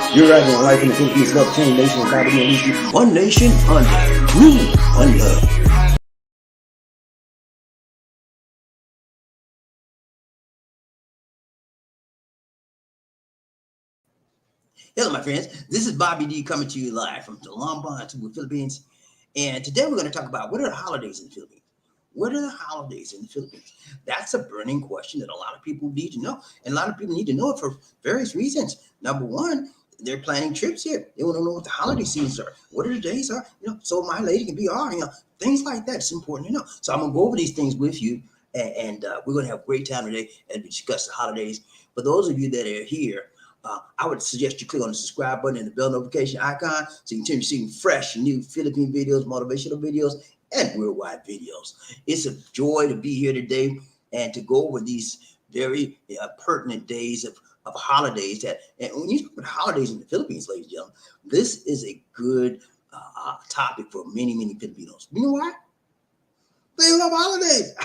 You're right now, life in the Philippines, love, change, nation, and poverty, and issue. One nation under rule, one love. Hello, my friends. This is BobbieD coming to you live from the Philippines. And today we're going to talk about what are the holidays in the Philippines? What are the holidays in the Philippines? That's a burning question that a lot of people need to know. And a lot of people need to know it for various reasons. Number one, they're planning trips here. They want to know what the holiday seasons are, what are the days are, so my lady can be things like that. It's important to know. So I'm going to go over these things with you, and we're going to have a great time today as we discuss the holidays. For those of you that are here, I would suggest you click on the subscribe button and the bell notification icon so you can continue seeing fresh, new Philippine videos, motivational videos, and worldwide videos. It's a joy to be here today and to go over these very pertinent days of holidays. And when you talk about holidays in the Philippines, ladies and gentlemen, this is a good topic for many, many Filipinos. You know why? They love holidays.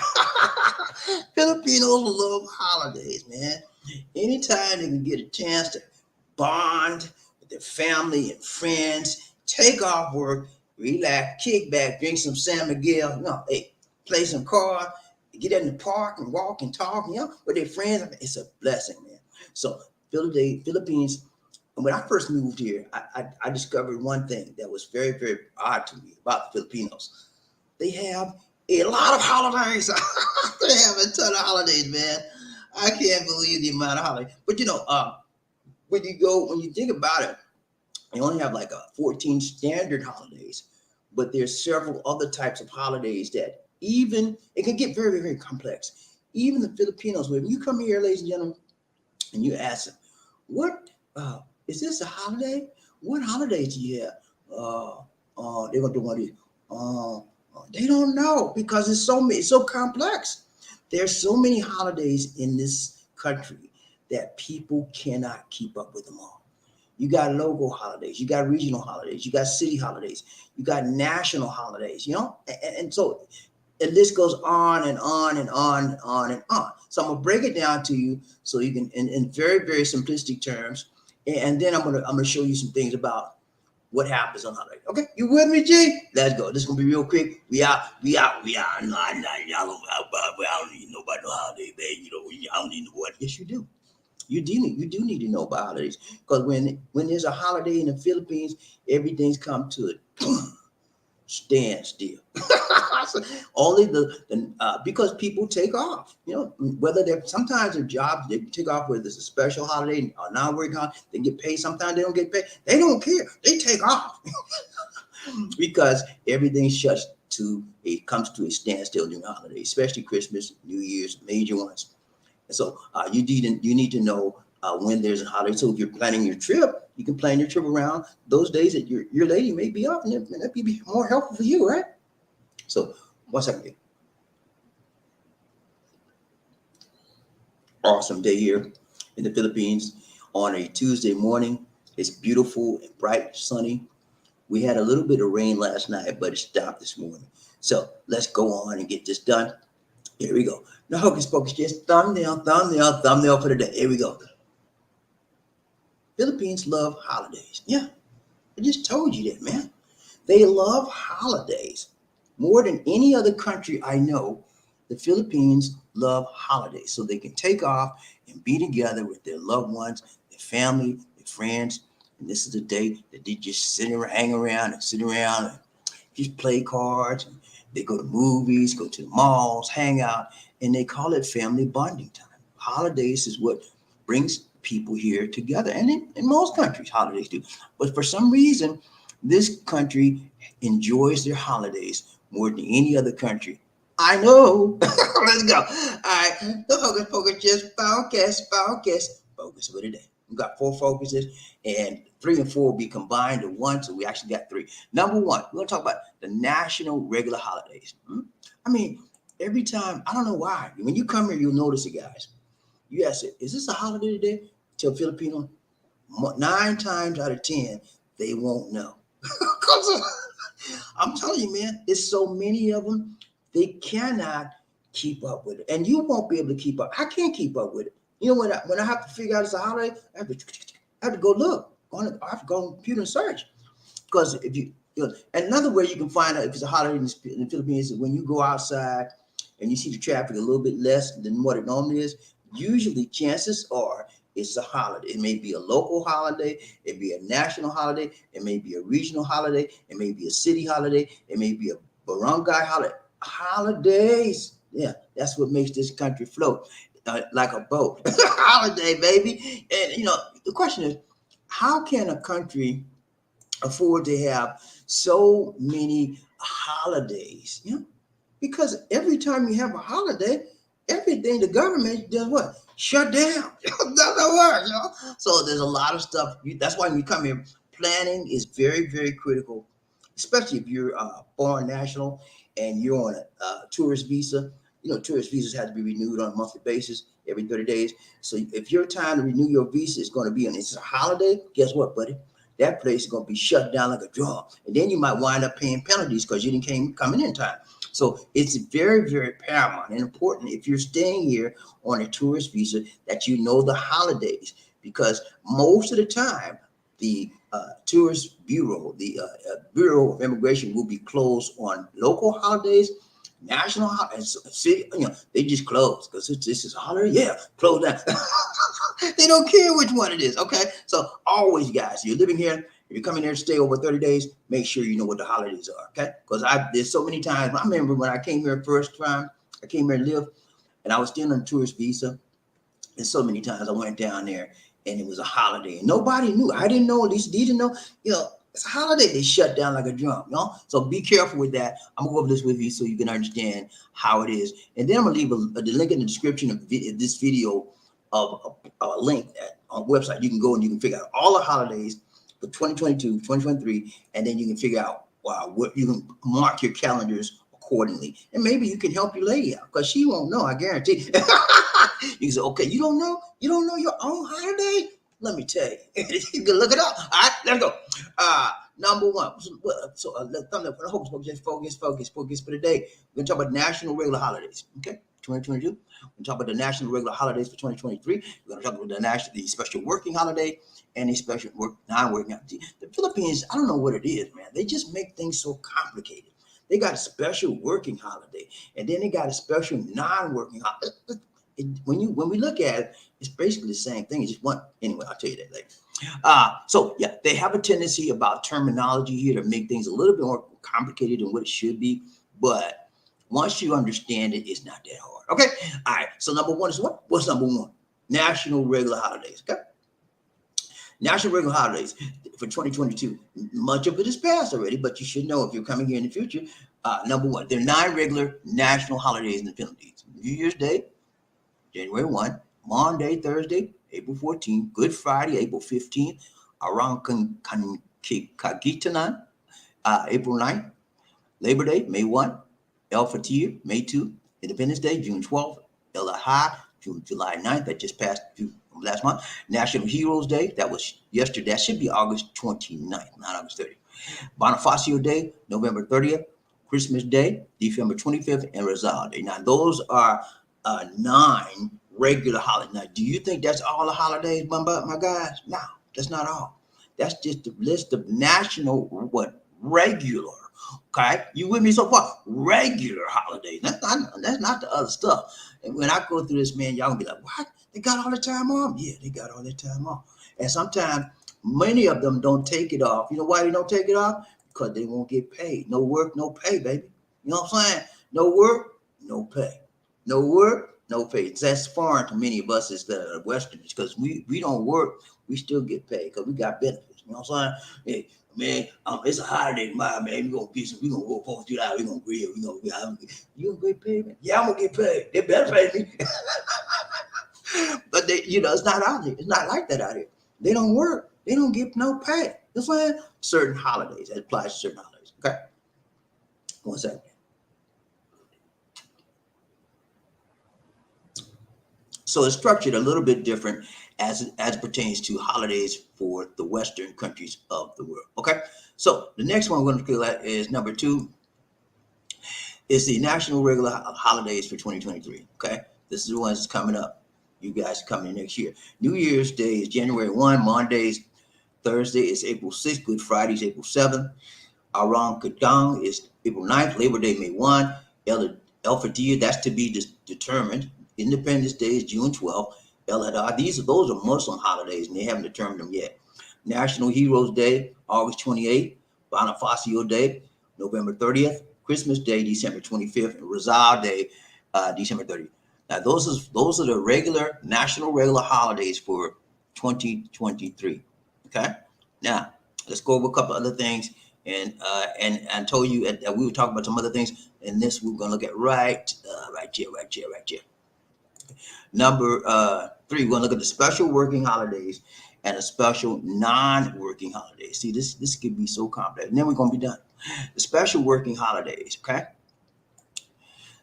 Filipinos love holidays, man. Anytime they can get a chance to bond with their family and friends, take off work, relax, kick back, drink some San Miguel, play some cards, get in the park and walk and talk, with their friends. It's a blessing, man. So Philippines, when I first moved here, I discovered one thing that was very, very odd to me about the Filipinos. They have a lot of holidays. They have a ton of holidays, man. I can't believe the amount of holidays. But when you think about it, you only have like 14 standard holidays, but there's several other types of holidays that it can get very, very complex. Even the Filipinos, when you come here, ladies and gentlemen, and you ask them, what is this a holiday? What holidays do you have? They're gonna do one of these. They don't know because it's so complex. There's so many holidays in this country that people cannot keep up with them all. You got local holidays, you got regional holidays, you got city holidays, you got national holidays, and so the list goes on and on and on and on and on. So I'm gonna break it down to you so you can, in very, very simplistic terms, and then I'm gonna show you some things about what happens on holiday. Okay, you with me, G? Let's go. This is gonna be real quick. We out. No, I don't need to know about no holiday, man. I don't need to know what. Yes, you do. You do need to know about holidays, because when there's a holiday in the Philippines, everything's come to a stand still. Only because people take off. Whether they're sometimes their jobs they take off, whether it's a special holiday or non-working holiday, they get paid. Sometimes they don't get paid. They don't care. They take off because everything comes to a standstill during the holidays, especially Christmas, New Year's, major ones. And so you need to know when there's a holiday. So if you're planning your trip, you can plan your trip around those days that your lady may be off, and that'd be more helpful for you, right? So one second. Awesome day here in the Philippines on a Tuesday morning. It's beautiful and bright, sunny. We had a little bit of rain last night, but it stopped this morning. So let's go on and get this done. Here we go. No hocus pocus, just thumbnail for the day. Here we go. Philippines love holidays. Yeah, I just told you that, man. They love holidays. More than any other country I know, the Philippines love holidays. So they can take off and be together with their loved ones, their family, their friends. And this is the day that they just hang around and sit around and just play cards. And they go to movies, go to the malls, hang out, and they call it family bonding time. Holidays is what brings people here together. And in most countries, holidays do. But for some reason, this country enjoys their holidays more than any other country. I know. Let's go. All right. The hocus pocus, just focus for today. We've got 4 focuses, and 3 and 4 will be combined to 1, so we actually got 3. Number 1, we're going to talk about the national regular holidays. I mean, every time, I don't know why. When you come here, you'll notice it, guys. You ask it, is this a holiday today? Tell Filipino, 9 times out of 10, they won't know. I'm telling you, man, there's so many of them, they cannot keep up with it. And you won't be able to keep up. I can't keep up with it. When I have to figure out it's a holiday, I have to go look. I have to go on the computer and search. Because if another way you can find out if it's a holiday in the Philippines is when you go outside and you see the traffic a little bit less than what it normally is. Usually, chances are it's a holiday. It may be a local holiday, it may be a national holiday, it may be a regional holiday, it may be a city holiday, it may be a barangay holiday. Holidays, yeah, that's what makes this country float like a boat. Holiday, baby. And the question is, how can a country afford to have so many holidays? Because every time you have a holiday, everything the government does what? Shut down. Doesn't work. So there's a lot of stuff. That's why when you come here, planning is very, very critical, especially if you're a foreign national and you're on a tourist visa. Tourist visas have to be renewed on a monthly basis every 30 days. So if your time to renew your visa is going to be on it's a holiday, guess what, buddy? That place is going to be shut down like a drum. And then you might wind up paying penalties because you didn't come in time. So it's very, very paramount and important if you're staying here on a tourist visa that you know the holidays, because most of the time the tourist bureau, the Bureau of Immigration will be closed on local holidays, national holidays, city, they just close because this is a holiday. Yeah, close down. They don't care which one it is. Okay, so always, guys, you're living here. If you're coming here to stay over 30 days, make sure you know what the holidays are. Okay, because there's so many times. I remember when I came here first time. I came here to live, and I was still on a tourist visa. And so many times I went down there, and it was a holiday, and nobody knew. I didn't know. At least they didn't know. It's a holiday. They shut down like a drum. So be careful with that. I'm gonna go over this with you so you can understand how it is, and then I'm gonna leave the link in the description of this video of a link on a website. You can go and you can figure out all the holidays for 2022, 2023, and then you can figure out what you can mark your calendars accordingly. And maybe you can help your lady out because she won't know, I guarantee. You can say, okay, you don't know your own holiday? Let me tell you. You can look it up. All right, let's go. Number one. So thumb up. Focus for today. We're going to talk about national regular holidays. Okay, 2022. We're going to talk about the national regular holidays for 2023. We're going to talk about the special working holiday and the special non-working holiday. The Philippines, I don't know what it is, man. They just make things so complicated. They got a special working holiday, and then they got a special non-working holiday. When we look at it, it's basically the same thing. It's just one. Anyway, I'll tell you that later. So yeah, they have a tendency about terminology here to make things a little bit more complicated than what it should be. But once you understand it, it's not that hard. Okay. All right. So number one is what? What's number one? National regular holidays. Okay. National regular holidays for 2022. Much of it is past already, but you should know if you're coming here in the future. Number one, there are 9 regular national holidays in the Philippines. New Year's Day, January 1, Monday, Thursday, April 14th, Good Friday, April 15th, Arang Kagitanan, April 9th, Labor Day, May 1, El Fatir, May 2, Independence Day, June 12th, El Ahad, July 9th, that just passed last month, National Heroes Day, that was yesterday, that should be August 29th, not August 30th, Bonifacio Day, November 30th, Christmas Day, December 25th, and Rizal Day. Now, those are 9 regular holidays. Now, do you think that's all the holidays, my guys? No, that's not all. That's just the list of national, regular. Okay, you with me so far? Regular holidays. That's not the other stuff. And when I go through this, man, y'all gonna be like, what? They got all the time off? Yeah, they got all the time off. And sometimes many of them don't take it off. You know why they don't take it off? Because they won't get paid. No work, no pay, baby. You know what I'm saying? No work, no pay. No work, no pay. That's foreign to many of us as the Westerners because we don't work, we still get paid because we got benefits. You know what I'm saying? Hey, man, it's a holiday tomorrow, man. We're gonna go 4th of July, we're gonna grill, you gonna get paid, man? Yeah, I'm gonna get paid. They better pay me. But it's not out here. It's not like that out here. They don't work, they don't get no pay. That's why certain holidays, that applies to certain holidays. Okay. 1 second. So it's structured a little bit different as pertains to holidays for the Western countries of the world. Okay, so the next one we're going to look at is number 2. Is the national regular holidays for 2023. Okay, this is the ones that's coming up. You guys are coming in next year. New Year's Day is January 1, Mondays Thursday is April 6th. Good Friday is April 7th. Aram Kadang is April 9th. Labor Day, May 1. El Fitr, that's to be determined. Independence Day is June 12th. El Adha, those are Muslim holidays, and they haven't determined them yet. National Heroes Day, August 28th. Bonifacio Day, November 30th. Christmas Day, December 25th. And Rizal Day, December 30th. Now, those are the regular holidays for 2023. Okay. Now, let's go over a couple other things, and told you that we would talk about some other things. And this we're gonna look at right here. Number 3, we're gonna look at the special working holidays and the special non-working holidays. See, this could be so complex, and then we're gonna be done. The special working holidays, okay?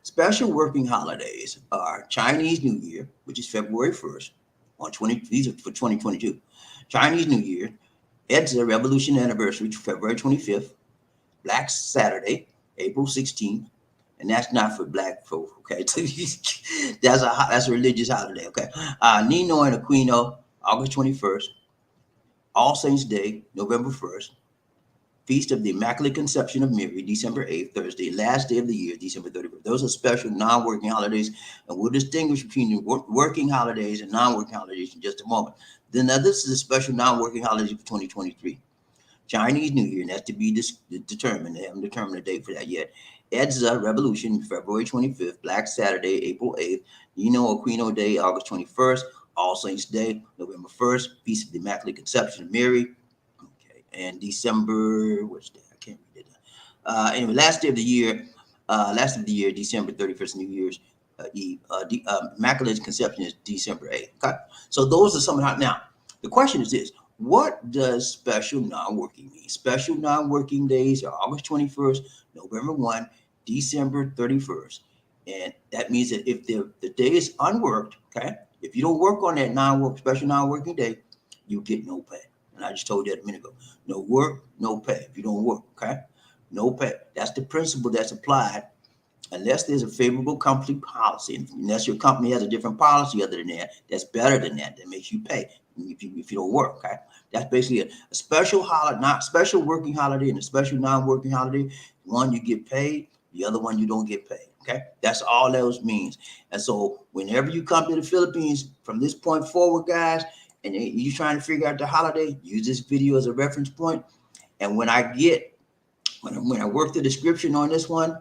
Special working holidays are Chinese New Year, which is February 1st, these are for 2022. Chinese New Year, EDSA Revolution Anniversary, February 25th, Black Saturday, April 16th, and that's not for black folk, okay? That's a religious holiday, okay? Nino and Aquino, August 21st, All Saints Day, November 1st, Feast of the Immaculate Conception of Mary, December 8th, Thursday, last day of the year, December 31st. Those are special non-working holidays, and we'll distinguish between the working holidays and non-working holidays in just a moment. Then now this is a special non-working holiday for 2023. Chinese New Year, and that's to be determined. They haven't determined a date for that yet. EDSA Revolution, February 25th. Black Saturday, April 8th. Nino Aquino Day, August 21st. All Saints Day, November 1st. Feast of the Immaculate Conception of Mary. Okay, and December, what's that? I can't read it. Anyway, last of the year, December 31st, New Year's Eve. Immaculate Conception is December 8th. Okay, so those are some of the, now, the question is this. What does special non-working mean? Special non-working days are August 21st, November 1, December 31st. And that means that if the day is unworked, okay, if you don't work on that special non-working day, you get no pay. And I just told you that a minute ago. No work, no pay. If you don't work, okay, no pay. That's the principle that's applied unless there's a favorable company policy. Unless your company has a different policy other than that, that's better than that makes you pay if you don't work, okay? That's basically it. A special holiday, not special working holiday, and a special non-working holiday. One you get paid, the other one you don't get paid, okay? That's all those means. And so whenever you come to the Philippines from this point forward, guys, and you're trying to figure out the holiday, use this video as a reference point. And when I work the description on this one,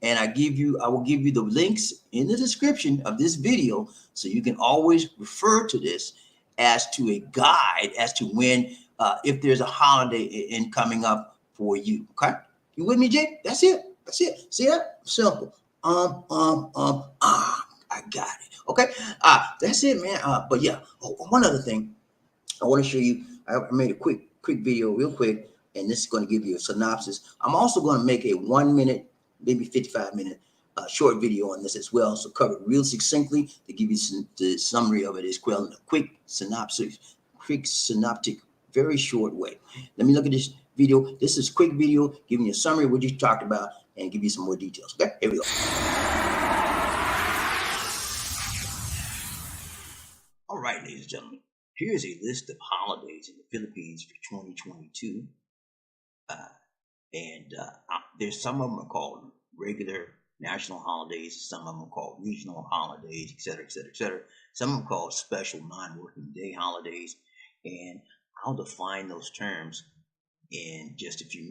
and I will give you the links in the description of this video, so you can always refer to this as to a guide as to when, if there's a holiday in coming up for you. Okay, you with me, Jake? That's it. See that? Simple. I got it. Okay. That's it, man. But yeah. Oh, one other thing, I want to show you. I made a quick video, real quick, and this is going to give you a synopsis. I'm also going to make a 1 minute, maybe 55-minute short video on this as well, so cover it real succinctly to give you the summary of it as well in a quick synoptic, very short way. Let me look at this video. This is a quick video giving you a summary of what you talked about and give you some more details. Okay, here we go. All right, ladies and gentlemen, here's a list of holidays in the Philippines for 2022. There's some of them are called regular national holidays, some of them are called regional holidays, etc., etc., etc. Some of them are called special non-working day holidays, and I'll define those terms in just a few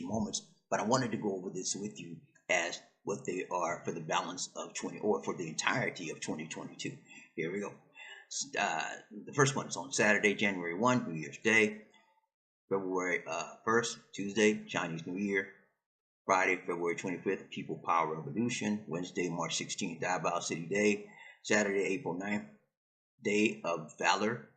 moments. But I wanted to go over this with you as what they are for the balance of for the entirety of 2022. Here we go. The first one is on Saturday, January 1, New Year's Day. February 1st, Tuesday, Chinese New Year. Friday, February 25th, People Power Revolution. Wednesday, March 16th, Davao City Day. Saturday, April 9th, Day of Valor.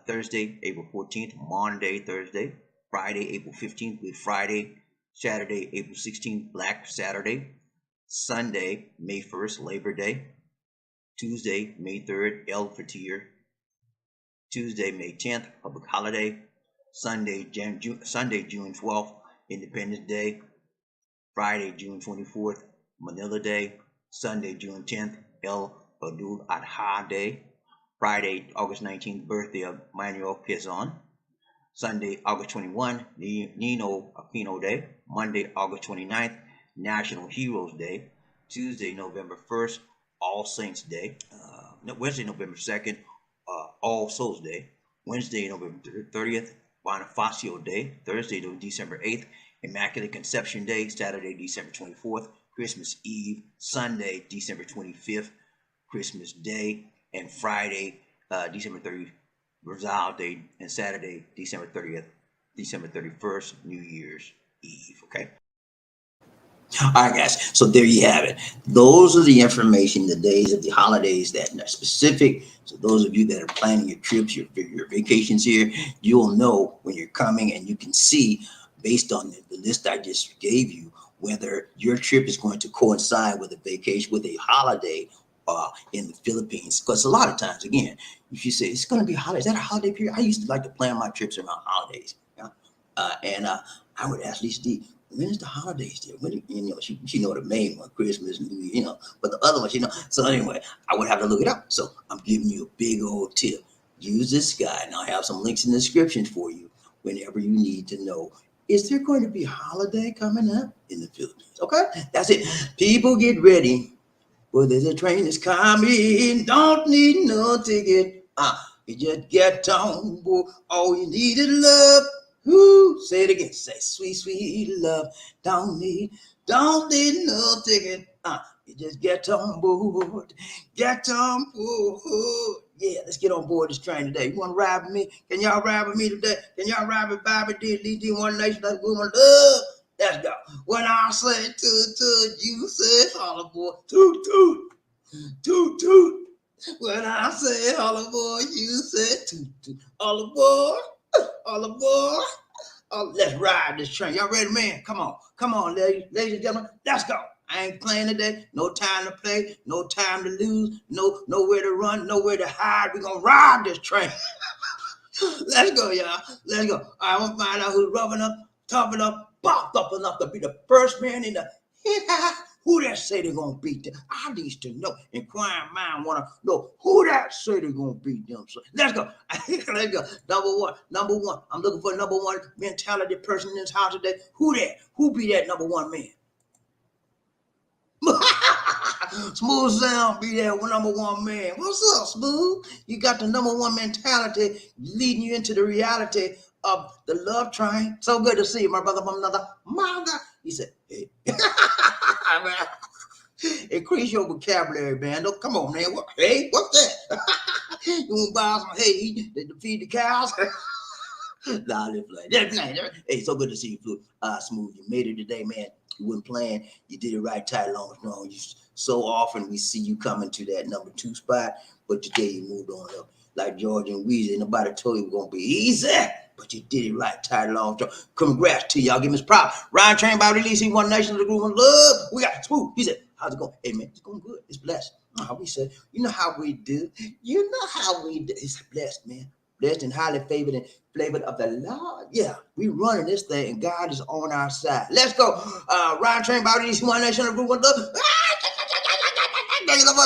Thursday, April 14th, Monday, Thursday. Friday, April 15th, Good Friday. Saturday, April 16th, Black Saturday. Sunday, May 1st, Labor Day. Tuesday, May 3rd, El Fitr. Tuesday, May 10th, Public Holiday. Sunday, June 12th, Independence Day. Friday, June 24th, Manila Day. Sunday, June 10th, El Adha Day. Friday, August 19th, birthday of Manuel Piazon. Sunday, August 21, Nino Aquino Day. Monday, August 29th, National Heroes Day. Tuesday, November 1st, All Saints Day. Wednesday, November 2nd, All Souls Day. Wednesday, November 30th, Bonifacio Day. Thursday, December 8th, Immaculate Conception Day. Saturday, December 24th, Christmas Eve. Sunday, December 25th, Christmas Day. And Friday, December 30th, Rosal Day. And Saturday, December 30th, December 31st, New Year's Eve. Okay. All right, guys. So there you have it. Those are the information, the days of the holidays that are specific. So those of you that are planning your trips, your vacations here, you'll know when you're coming, and you can see based on the list I just gave you whether your trip is going to coincide with a vacation, with a holiday in the Philippines. Because a lot of times, again, if you say it's going to be a holiday, is that a holiday period? I used to like to plan my trips around holidays. Yeah? And I would ask Lisa D, when is the holidays there? When, she know the main one, Christmas, New Year, but the other ones, So anyway, I would have to look it up. So I'm giving you a big old tip. Use this guide, and I'll have some links in the description for you whenever you need to know, is there going to be a holiday coming up in the Philippines? Okay, that's it. People, get ready. Well, there's a train that's coming. Don't need no ticket. You just get on board. All you need is love. Woo, say it again. Say sweet, sweet love. Don't need no ticket. You just get on board. Get on board. Yeah, let's get on board this train today. You want to ride with me? Can y'all ride with me today? Can y'all ride with BobbieD, lead One Nation, like woman love? Let's go. When I say toot toot, you say holla boy. Toot toot. Toot toot. When I say holla boy, you say toot toot. Holla boy. All aboard. Let's ride this train. Y'all ready, man? Come on, ladies and gentlemen. Let's go. I ain't playing today. No time to play. No time to lose. Nowhere to run. Nowhere to hide. We're gonna ride this train. Let's go, y'all. Let's go. I want to find out who's rough enough, tough enough, popped up enough to be the first man in the hit. Who that say they're gonna beat them? I need to know. Inquiring mind wanna know who that say they're gonna beat them. So let's go. Let's go. Number one. I'm looking for a number one mentality person in this house today. Who that? Who be that number one man? Smooth Sound be that number one man. What's up, Smooth? You got the number one mentality leading you into the reality of the love train. So good to see you, my brother from another mother. He said, hey. Increase your vocabulary, man. Don't, come on, man. Hey, what's that? You want to buy some hay to feed the cows? Nah, let's play. Hey, so good to see you, Smooth. You made it today, man. You weren't playing. You did it right, tight, long, strong. So often we see you coming to that number 2 spot, but today you moved on up. Like George and Weezy, nobody told you it was going to be easy, but you did it right, tight, long, strong. Congrats to y'all. Give me his prop. Ryan Train by releasing One Nation of the Group of Love. We got Smooth. He said, how's it going? Hey, man, it's going good. It's blessed. How we said, you know how we do. You know how we do. It's blessed, man. Blessed and highly favored and flavored of the Lord. Yeah, we running this thing, and God is on our side. Let's go. Ryan Train by releasing One Nation of the Group of Love.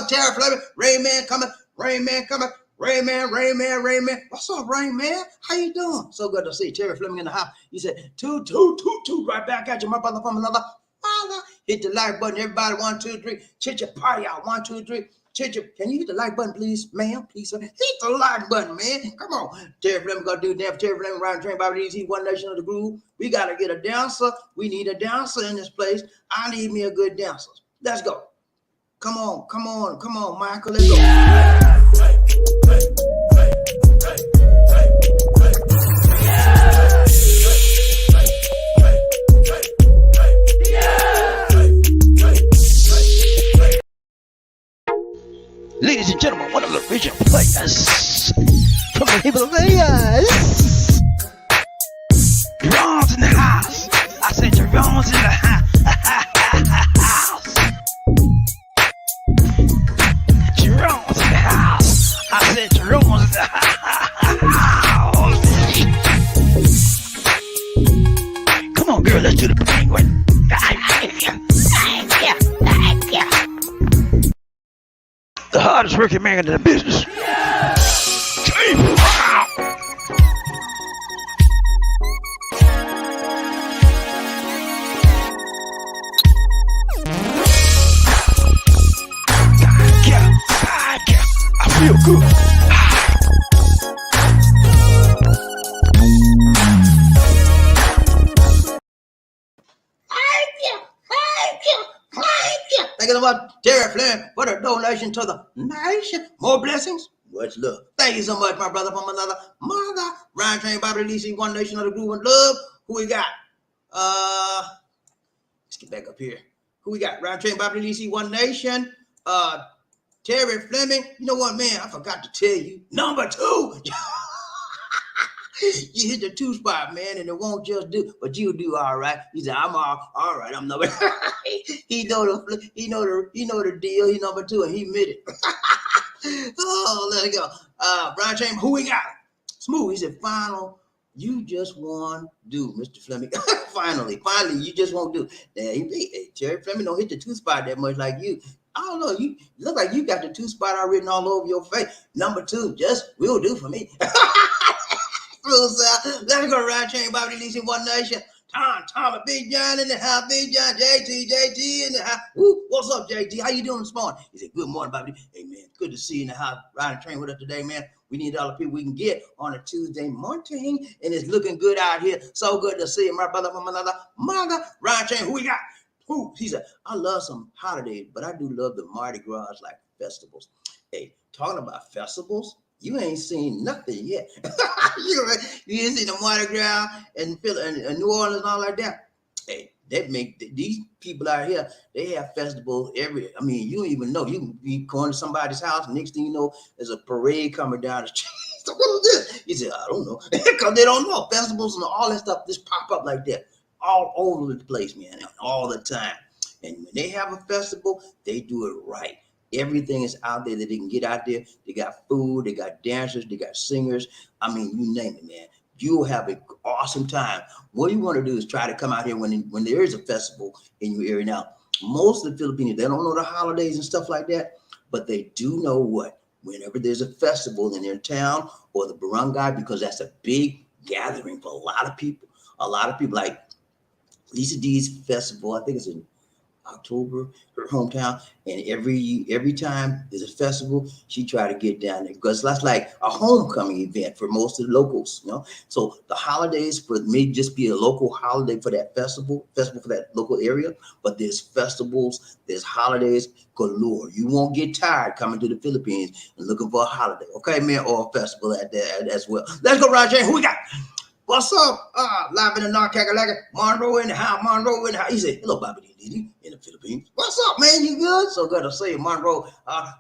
Terror Flavor. Rain Man coming. Rain Man coming. Rain Man. What's up, Rain Man? How you doing? So good to see Terry Fleming in the house. He said, toot, right back at you, my brother from another father. Hit the like button, everybody. 1, 2, 3. Chit your party out. 1, 2, 3. Chit your. Can you hit the like button, please, ma'am? Please, sir. Hit the like button, man. Come on. Terry Fleming gonna do that. Terry Fleming, Ryan Train, BobbieD, One Nation of the Groove. We gotta get a dancer. We need a dancer in this place. I need me a good dancer. Let's go. Come on, Michael. Let's go. Ladies and gentlemen, one of the original players from the Himalayas. Jerome's in the house. I said Jerome's in the house. Jerome's in the house. I said Jerome's in the house. Come on, girl, let's do the penguin. The hardest working man in the business. much, Terry Flynn, for the donation to the nation. More blessings. Much love. Thank you so much, my brother from another mother. Ryan Train, Bobby Lisi, One Nation of the Groove and Love. Who we got? Let's get back up here. Who we got? Ryan Train, Bobby Lisi, One Nation. Terry Fleming. You know what, man? I forgot to tell you. Number 2. You hit the 2 spot, man, and it won't just do, but you'll do all right. He said, I'm all right. I'm number. he know the deal. He number 2, and he admitted. Oh, let it go. Brian Chambers, who we got? Smooth. He said, final. You just won't do, Mr. Fleming. Finally, you just won't do. Hey, Terry Fleming don't hit the 2 spot that much like you. I don't know. You look like you got the 2 spot all written all over your face. Number 2 just will do for me. Let me go around chain, Bobby Lisi, One Nation. Tom, Big John in the house, Big John, JT in the house. Woo, what's up, JT? How you doing this morning? He said, good morning, Bobby. Hey, man, good to see you in the house, riding train with us today, man. We need all the people we can get on a Tuesday morning, and it's looking good out here. So good to see you, my brother from another mother. Ryan Chain, who we got? Who? He said, I love some holidays, but I do love the Mardi Gras like festivals. Hey, talking about festivals, you ain't seen nothing yet. you ain't seen the Mardi Gras and New Orleans and all like that. Hey, that make these people out here, they have festivals you don't even know. You can be going to somebody's house, and next thing you know, there's a parade coming down the street. So what is this? He said, I don't know. Because they don't know. Festivals and all that stuff just pop up like that. All over the place, man, all the time. And when they have a festival, they do it right. Everything is out there that they can get out there. They got food, they got dancers, they got singers. I mean, you name it, man. You'll have an awesome time. What you want to do is try to come out here when there is a festival in your area. Now, most of the Filipinos, they don't know the holidays and stuff like that, but they do know what? Whenever there's a festival in their town or the barangay, because that's a big gathering for a lot of people. A lot of people, like Lisa D's festival, I think it's in October, her hometown, and every time there's a festival, she try to get down there because that's like a homecoming event for most of the locals, you know. So the holidays for me just be a local holiday for that festival for that local area, but there's festivals, there's holidays galore. You won't get tired coming to the Philippines and looking for a holiday, okay, man, or a festival at that as well. Let's go, Roger. Who we got? What's up? Live in the North Carolina, Monroe in the house, He said, hello, BobbieD in the Philippines. What's up, man? You good? So good to see you, Monroe.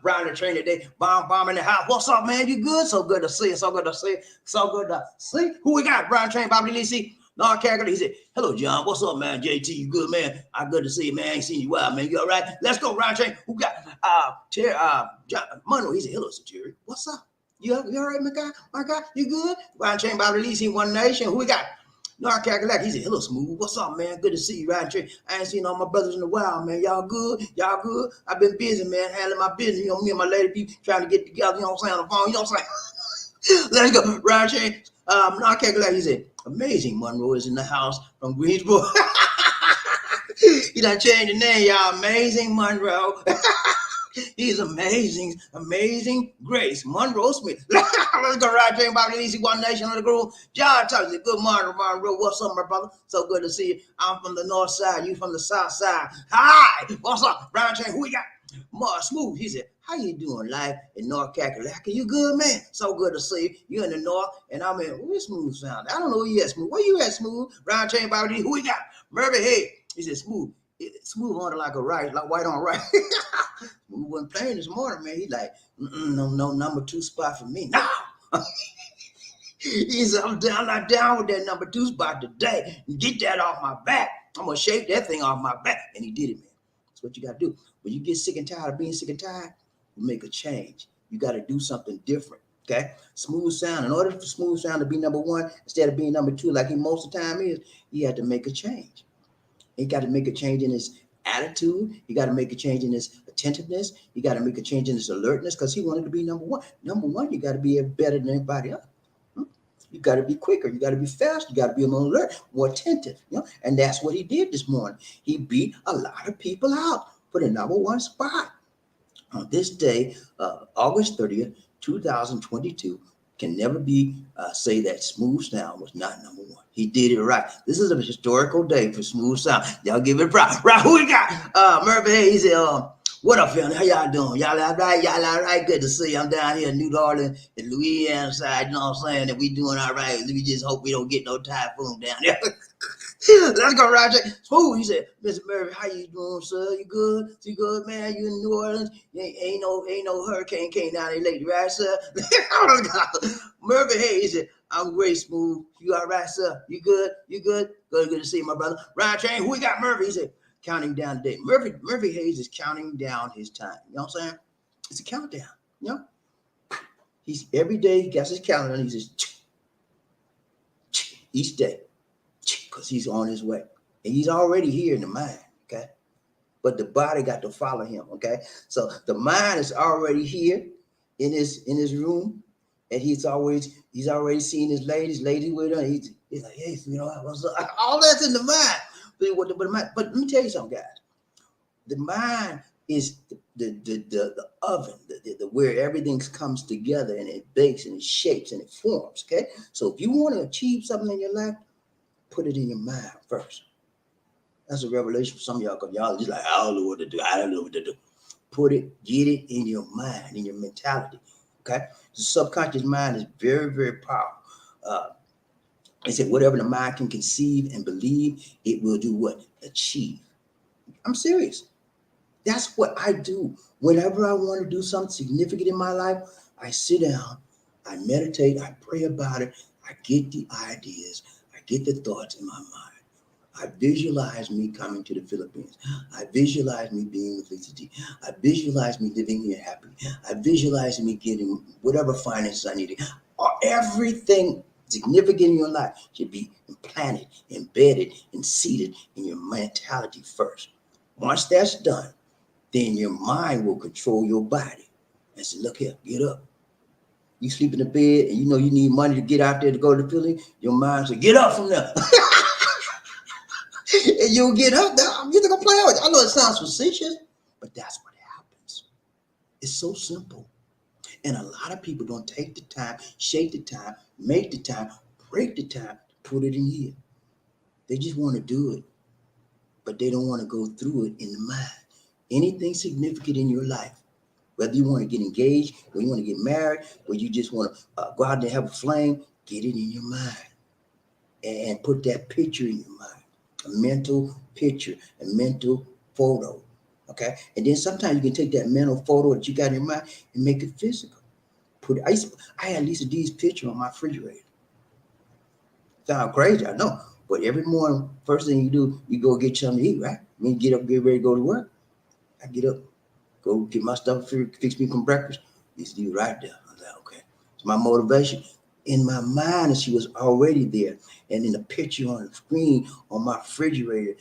Riding the train today, bomb in the house. What's up, man? You good? So good to see you. So good to see. Who we got? Riding train, BobbieD, North Carolina. He said, hello, John. What's up, man? JT, you good, man? I'm good to see you, man. I ain't seen you well, man. You all right? Let's go, Riding train. Who got? John Monroe. He said, hello, Sir Terry. What's up? You all right, my guy? You good? Ryan Train, Bobby Lisi, One Nation. Who we got? North Carolina. He said, hello, Smooth. What's up, man? Good to see you, Ryan Train. I ain't seen all my brothers in a while, man. Y'all good? I've been busy, man, handling my business. You know, me and my lady people trying to get together, you know what I'm saying, on the phone. You know what I'm saying? Let's go. Ryan Train, North Carolina. He said, amazing. Monroe is in the house from Greensboro. He done changed the name, y'all. Amazing Monroe. He's amazing Grace Monroe Smith. Let's go, right, James Bobby Lisi, One Nation of the Groove. John tells you, good morning, Monroe. What's up, my brother? So good to see you. I'm from the north side, you from the south side. Hi, what's up, Brian James? Who we got? More Smooth. He said, how you doing, live in North Carolina? You good, man? So good to see you. You in the north, and I'm in, where's Smooth sound? I don't know where you at, Smooth. Where you at, Smooth? Brian James Bobby, who we got? Murphy Head. He said, Smooth. Smooth on it like a rice, like white on rice. We wasn't playing this morning, man. He like, no number 2 spot for me. No. He said, I'm not down with that number 2 spot today. Get that off my back. I'm gonna shake that thing off my back. And he did it, man. That's what you gotta do. When you get sick and tired of being sick and tired, you make a change. You gotta do something different. Okay? Smooth sound. In order for Smooth sound to be number 1 instead of being number 2, like he most of the time is, he had to make a change. He got to make a change in his attitude. He got to make a change in his attentiveness. He got to make a change in his alertness because he wanted to be number 1. Number 1, you got to be better than everybody else. You got to be quicker. You got to be fast. You got to be more alert, more attentive. You know, and that's what he did this morning. He beat a lot of people out for the number 1 spot. On this day, August 30th, 2022, can never be say that Smooth Sound was not number 1. He did it right. This is a historical day for Smooth Sound. Y'all give it a proud. Right, who we got? Murphy Hayes. What up, family? How y'all doing? Y'all all right? Y'all all right? Good to see you. I'm down here in New Orleans and Louisiana side. You know what I'm saying? And we doing all right. We just hope we don't get no typhoon down there. Let's go, Roger. Smooth. He said, Mr. Murphy, how you doing, sir? You good? You good, man? You in New Orleans? Ain't no hurricane came down there lately, right, sir? Oh, God. Murphy, hey, he said, I'm great, Smooth. You all right, sir? You good? You good? Good to see you, my brother. Ryan Train, who we got? Murphy. He said, counting down the day. Murphy Hayes is counting down his time. You know what I'm saying? It's a countdown. You know? He's every day he gets his calendar and he says each day. Because he's on his way. And he's already here in the mind. Okay. But the body got to follow him. Okay. So the mind is already here in his room. And he's already seen his lady with her. He's like, hey, you know, what's up? All that's in the mind. But let me tell you something, guys. The mind is the oven, the where everything comes together and it bakes and it shapes and it forms. Okay. So if you want to achieve something in your life, put it in your mind first. That's a revelation for some of y'all, because y'all just like, I don't know what to do. I don't know what to do. Get it in your mind, in your mentality. Okay. The subconscious mind is very, very powerful. They said whatever the mind can conceive and believe, it will do what? Achieve. I'm serious. That's what I do. Whenever I want to do something significant in my life, I sit down, I meditate, I pray about it, I get the ideas, I get the thoughts in my mind. I visualize me coming to the Philippines. I visualize me being with Lisa D. I visualize me living here happy. I visualize me getting whatever finances I need. Everything significant in your life should be implanted, embedded, and seated in your mentality first. Once that's done, then your mind will control your body. And say, look here, get up. You sleep in the bed and you know you need money to get out there to go to the Philly. Your mind says, get up from there. And you'll get up there. I'm just gonna play out. I know it sounds facetious, but that's what happens. It's so simple. And a lot of people don't take the time, shape the time, make the time, break the time to put it in here. They just want to do it, but they don't want to go through it in the mind. Anything significant in your life, whether you want to get engaged, or you want to get married, or you just want to go out there and have a flame, get it in your mind and put that picture in your mind. A mental picture, a mental photo. Okay. And then sometimes you can take that mental photo that you got in your mind and make it physical. I had Lisa D's picture on my refrigerator. Sound crazy, I know. But every morning, first thing you do, you go get something to eat, right? When you get up, get ready to go to work, I get up, go get my stuff, fix me some breakfast. Lisa D right there. I was like, okay. It's my motivation. In my mind, she was already there. And in the picture on the screen on my refrigerator,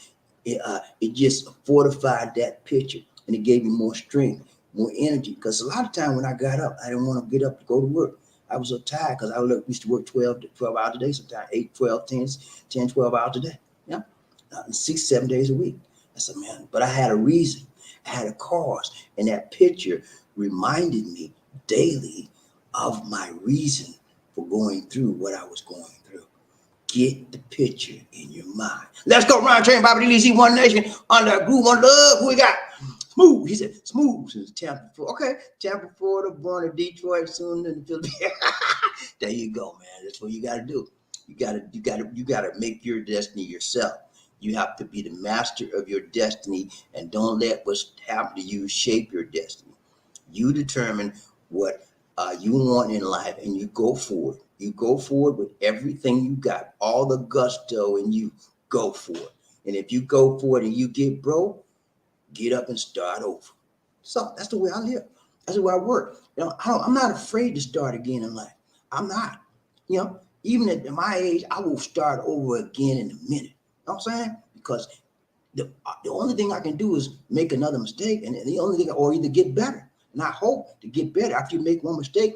it just fortified that picture. And it gave me more strength, more energy. Because a lot of time when I got up, I didn't want to get up to go to work. I was so tired because I used to work 12 hours a day, sometimes 8, 12, 10, 12 hours a day. Yeah. 6, 7 days a week. I said, man, but I had a reason. I had a cause. And that picture reminded me daily of my reason for going through what I was going through. Get the picture in your mind. Let's go, Ryan Train, BobbieD, One Nation, under a groove, one love. Who we got? Smooth. He said, Smooth since Tampa, Florida. Okay, Tampa, Florida, born in Detroit, soon in the Philippines. There you go, man. That's what you got to do. You gotta make your destiny yourself. You have to be the master of your destiny, and don't let what's happened to you shape your destiny. You determine what you want in life, and you go forward. You go forward with everything you got, all the gusto, and you go for it. And if you go for it and you get broke, get up and start over. So that's the way I live. That's the way I work. You know, I'm not afraid to start again in life. I'm not. You know, even at my age, I will start over again in a minute. You know what I'm saying? Because the only thing I can do is make another mistake, and the only thing, or either get better. And I hope to get better. After you make one mistake,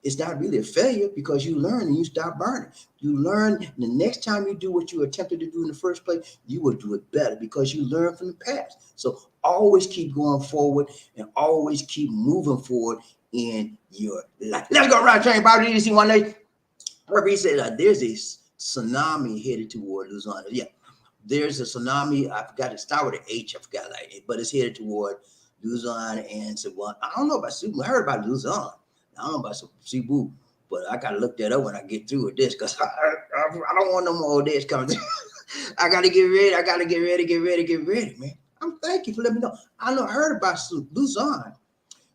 it's not really a failure, because you learn and you stop burning. You learn, and the next time you do what you attempted to do in the first place, you will do it better because you learn from the past. So always keep going forward and always keep moving forward in your life. Let's go, Ryan Train, BobbieD, One Nation. Where he said there's a tsunami headed toward Luzon. Yeah, there's a tsunami. I forgot to start with an H. I forgot, but it's headed toward Luzon and Cebu. I don't know about Cebu. I heard about Luzon. I don't know about Cebu, but I gotta look that up when I get through with this because I don't want no more Odette coming. I gotta get ready. I gotta get ready, get ready, man. I'm thank you for letting me know. I know I heard about Luzon,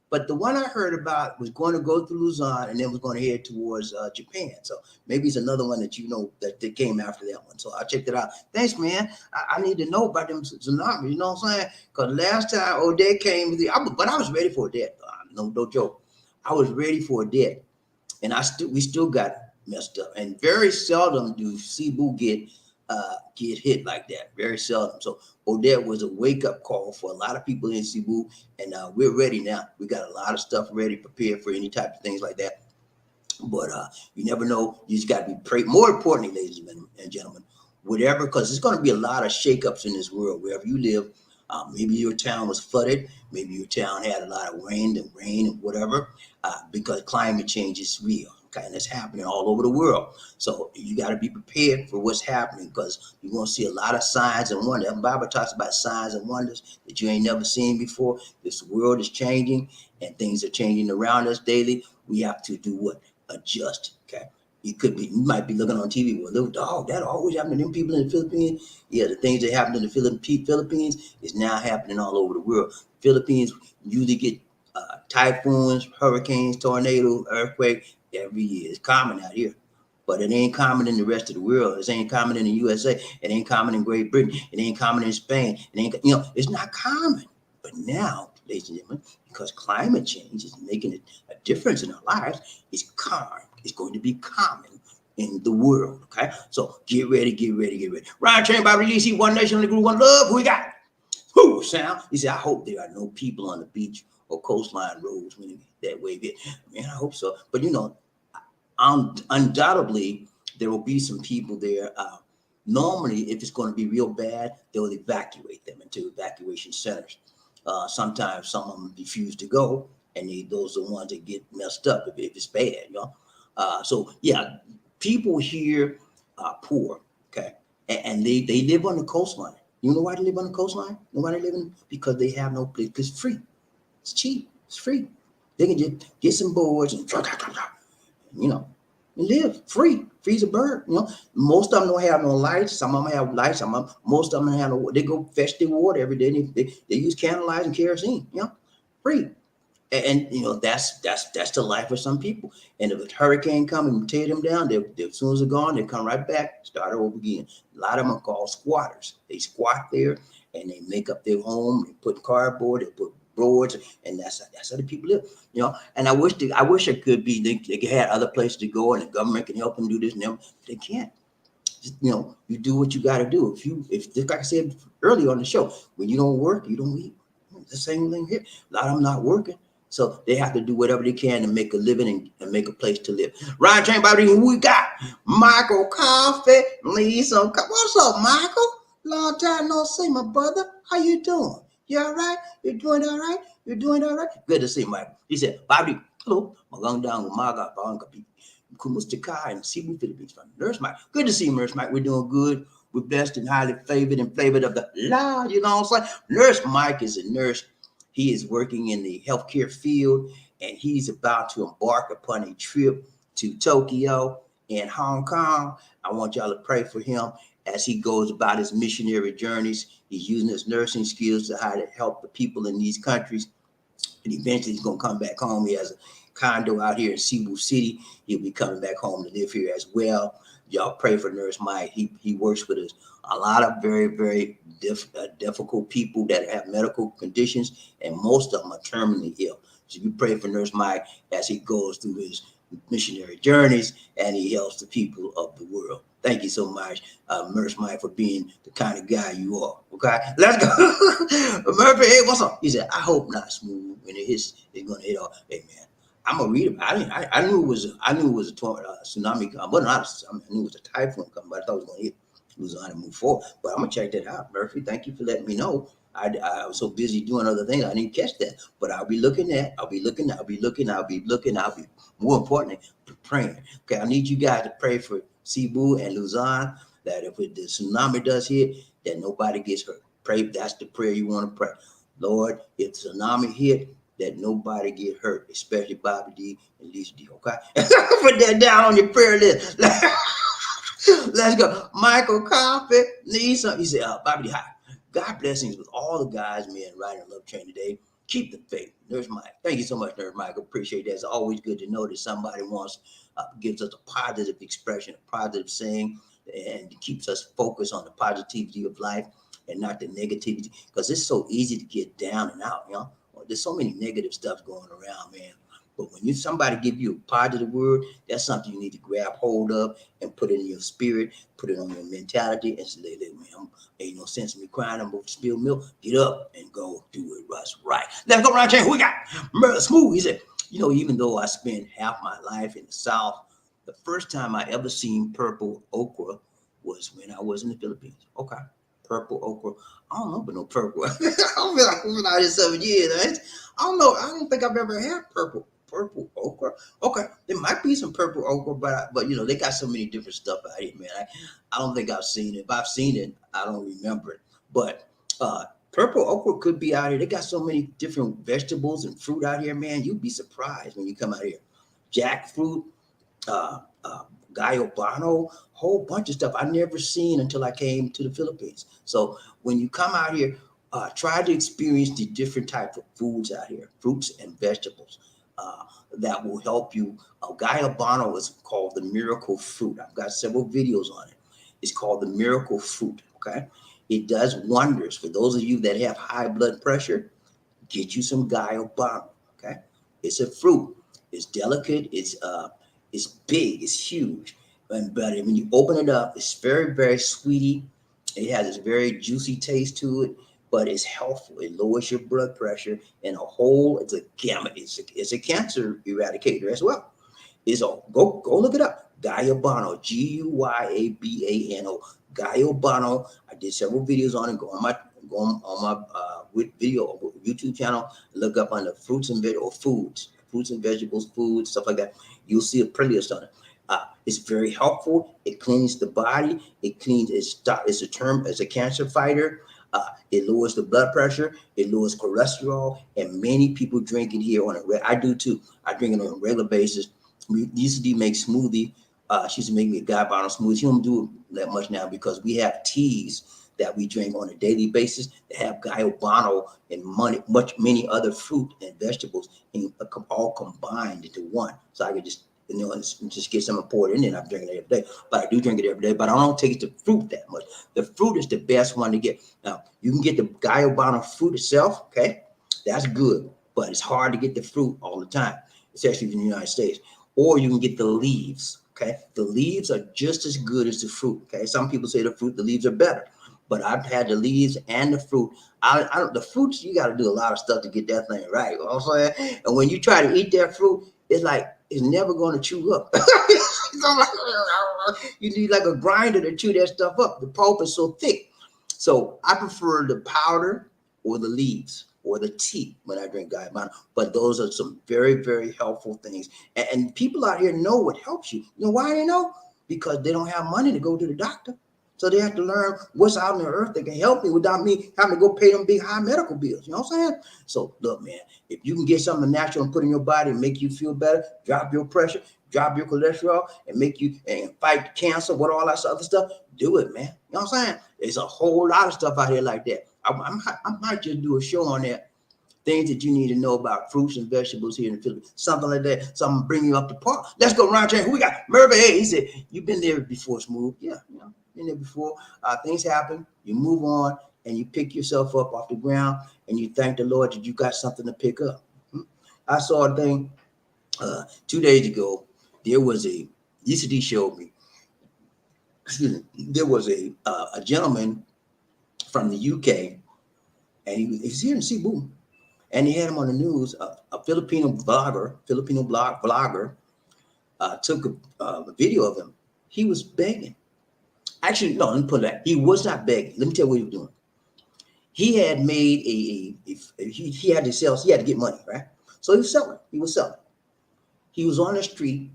but the one I heard about was going to go through Luzon and then was going to head towards Japan. So maybe it's another one that you know that came after that one. So I checked it out. Thanks, man. I need to know about them tsunamis. You know what I'm saying? Because last time Odette came with but I was ready for Odette. No joke. I was ready for Odette, and we still got messed up. And very seldom do Cebu get hit like that. Very seldom. So Odette was a wake up call for a lot of people in Cebu, and we're ready now. We got a lot of stuff ready, prepared for any type of things like that. But you never know. You just got to be more importantly, ladies and gentlemen, whatever, because there's going to be a lot of shakeups in this world wherever you live. Maybe your town was flooded. Maybe your town had a lot of rain and whatever, because climate change is real. Okay, and it's happening all over the world. So you got to be prepared for what's happening because you're going to see a lot of signs and wonders. The Bible talks about signs and wonders that you ain't never seen before. This world is changing and things are changing around us daily. We have to do what? Adjust. Okay. You might be looking on TV. Well, dog, that always happened to them people in the Philippines. Yeah, the things that happen in the Philippines is now happening all over the world. Philippines usually get typhoons, hurricanes, tornadoes, earthquakes every year. It's common out here, but it ain't common in the rest of the world. It ain't common in the USA. It ain't common in Great Britain. It ain't common in Spain. It ain't, it's not common. But now, ladies and gentlemen, because climate change is making a difference in our lives, it's common. It's going to be common in the world. Okay, so get ready. Ryan Train by Release, One Nation under Group, One Love. Who we got? Who sound? He said, I hope there are no people on the beach or coastline roads when that wave hit. Man, I hope so. But undoubtedly there will be some people there. Normally, if it's going to be real bad, they'll evacuate them into evacuation centers. Sometimes some of them refuse to go, and those are the ones that get messed up if it's bad, So yeah, people here are poor, okay, and they live on the coastline. You know why they live on the coastline? You know why they live in? Because they have no place. Because it's free. It's cheap. It's free. They can just get some boards and and live free. Free as a bird. Most of them don't have no lights. Some of them have lights. Most of them have no. They go fetch their water every day. They use candle lights and kerosene. Free. And that's the life of some people. And if a hurricane comes and tear them down, they as soon as they're gone, they come right back, start over again. A lot of them are called squatters. They squat there and they make up their home. They put cardboard, they put boards, and that's how the people live. And I wish it could be they had other places to go, and the government can help them do this. And they can't. You do what you got to do. If like I said earlier on the show, when you don't work, you don't eat. It's the same thing here. A lot of them not working. So they have to do whatever they can to make a living and make a place to live. Ryan Train, Bobby, who we got? Michael Coffee. What's up, Michael? Long time no see, my brother. How you doing? You all right? You doing all right? You doing all right? Good to see Michael. He said, Bobby, hello. Magang down with Maga, Kumusta and Cebu, Philippines from Nurse Mike. Good to see you, Nurse Mike. We're doing good. We're blessed and highly favored and flavored of the Lord. You know what I'm saying? Nurse Mike is a nurse. He is working in the healthcare field, and he's about to embark upon a trip to Tokyo and Hong Kong. I want y'all to pray for him as he goes about his missionary journeys. He's using his nursing skills to how to help the people in these countries. And eventually he's going to come back home. He has a condo out here in Cebu City. He'll be coming back home to live here as well. Y'all pray for Nurse Mike. He works with a lot of very, very difficult people that have medical conditions, and most of them are terminally ill. So you pray for Nurse Mike as he goes through his missionary journeys and he helps the people of the world. Thank you so much, Nurse Mike, for being the kind of guy you are. Okay, let's go. Murphy, hey, what's up? He said, I hope not smooth when it hits. It's gonna hit off. Hey man, I'm gonna read about it. I knew it was a tsunami coming, but not. I knew it was a typhoon coming, but I thought it was gonna hit Luzon and move forward. But I'm gonna check that out, Murphy. Thank you for letting me know. I was so busy doing other things, I didn't catch that. But I'll be looking. I'll be more importantly, praying. Okay, I need you guys to pray for Cebu and Luzon, that if the tsunami does hit, that nobody gets hurt. Pray. That's the prayer you want to pray. Lord, if tsunami hit, that nobody get hurt, especially BobbieD and Lisa D. Okay, put that down on your prayer list. Let's go. Michael Coffey needs something. He said, BobbieD, hi. God blessings with all the guys, men, riding Love Train today. Keep the faith. Nurse Mike. Thank you so much, Nurse Mike. Appreciate that. It's always good to know that somebody gives us a positive expression, a positive saying, and keeps us focused on the positivity of life and not the negativity. Because it's so easy to get down and out, you know. There's so many negative stuff going around, man. But when somebody give you a positive word, that's something you need to grab hold of and put it in your spirit, put it on your mentality, and say, man, ain't no sense in me crying. I'm going to spill milk. Get up and go do it. That's right. Let's go around here. Who we got? Smooth. He said, even though I spent half my life in the South, the first time I ever seen purple okra was when I was in the Philippines. Okay. Purple okra. I don't know, but no purple. I've been out here 7 years. Right? I don't know. I don't think I've ever had purple okra. Okay, there might be some purple okra, but they got so many different stuff out here, man. I don't think I've seen it. If I've seen it, I don't remember it. But purple okra could be out here. They got so many different vegetables and fruit out here, man. You'd be surprised when you come out here. Jackfruit, uh, uh, Guyobano, whole bunch of stuff I never seen until I came to the Philippines. So when you come out here, try to experience the different types of foods out here, fruits and vegetables. That will help you. Guyobano is called the miracle fruit. I've got several videos on it. It's called the miracle fruit. Okay, it does wonders for those of you that have high blood pressure. Get you some Guyobano. Okay, it's a fruit. It's delicate. It's big. It's huge. But when you open it up, it's very, very sweety. It has this very juicy taste to it, but it's helpful. It lowers your blood pressure and it's a gamut. It's a cancer eradicator as well. It's all go look it up. Guyobano, Guyabano, Guyobano. I did several videos on it. Go on my video YouTube channel. Look up on the fruits and vegetables, foods, stuff like that. You'll see a playlist on it. It's very helpful. It cleans the body. It's a cancer fighter. It lowers the blood pressure. It lowers cholesterol, and many people drink it here I do too. I drink it on a regular basis. We used to make smoothie. She used to make me a Guyobano smoothie. She don't do it that much now because we have teas that we drink on a daily basis that have Guyobano and many other fruit and vegetables all combined into one. So I could just get some and pour it in, and I'm drinking it every day. But I do drink it every day, but I don't take the fruit that much. The fruit is the best one to get. Now, you can get the Guyobano fruit itself, okay? That's good, but it's hard to get the fruit all the time, especially in the United States. Or you can get the leaves, okay? The leaves are just as good as the fruit, okay? Some people say the leaves are better, but I've had the leaves and the fruit. The fruits, you got to do a lot of stuff to get that thing right. You know what I'm saying? And when you try to eat that fruit, it's never going to chew up. You need like a grinder to chew that stuff up. The pulp is so thick. So I prefer the powder or the leaves or the tea when I drink Guyobano. But those are some very, very helpful things. And people out here know what helps you. You know why they know? Because they don't have money to go to the doctor. So they have to learn what's out on the earth that can help me without me having to go pay them big high medical bills. You know what I'm saying? So look, man, if you can get something natural and put in your body and make you feel better, drop your pressure, drop your cholesterol, and fight cancer, what all that other stuff, do it, man. You know what I'm saying? There's a whole lot of stuff out here like that. I might just do a show on that. Things that you need to know about fruits and vegetables here in the Philippines, something like that. So I'm gonna bring you up to par. Let's go around here. Who we got? Murphy. Hey, he said, "You've been there before, Smooth." Yeah, been there before. Things happen. You move on and you pick yourself up off the ground and you thank the Lord that you got something to pick up. I saw a thing 2 days ago. There was ECD showed me. There was a gentleman from the UK, and he's here in Cebu. And he had him on the news. A Filipino blogger, took a video of him. He was begging. Actually, no, let me put that. He was not begging. Let me tell you what he was doing. He had made he had to sell. He had to get money, right? So he was selling. He was on the street.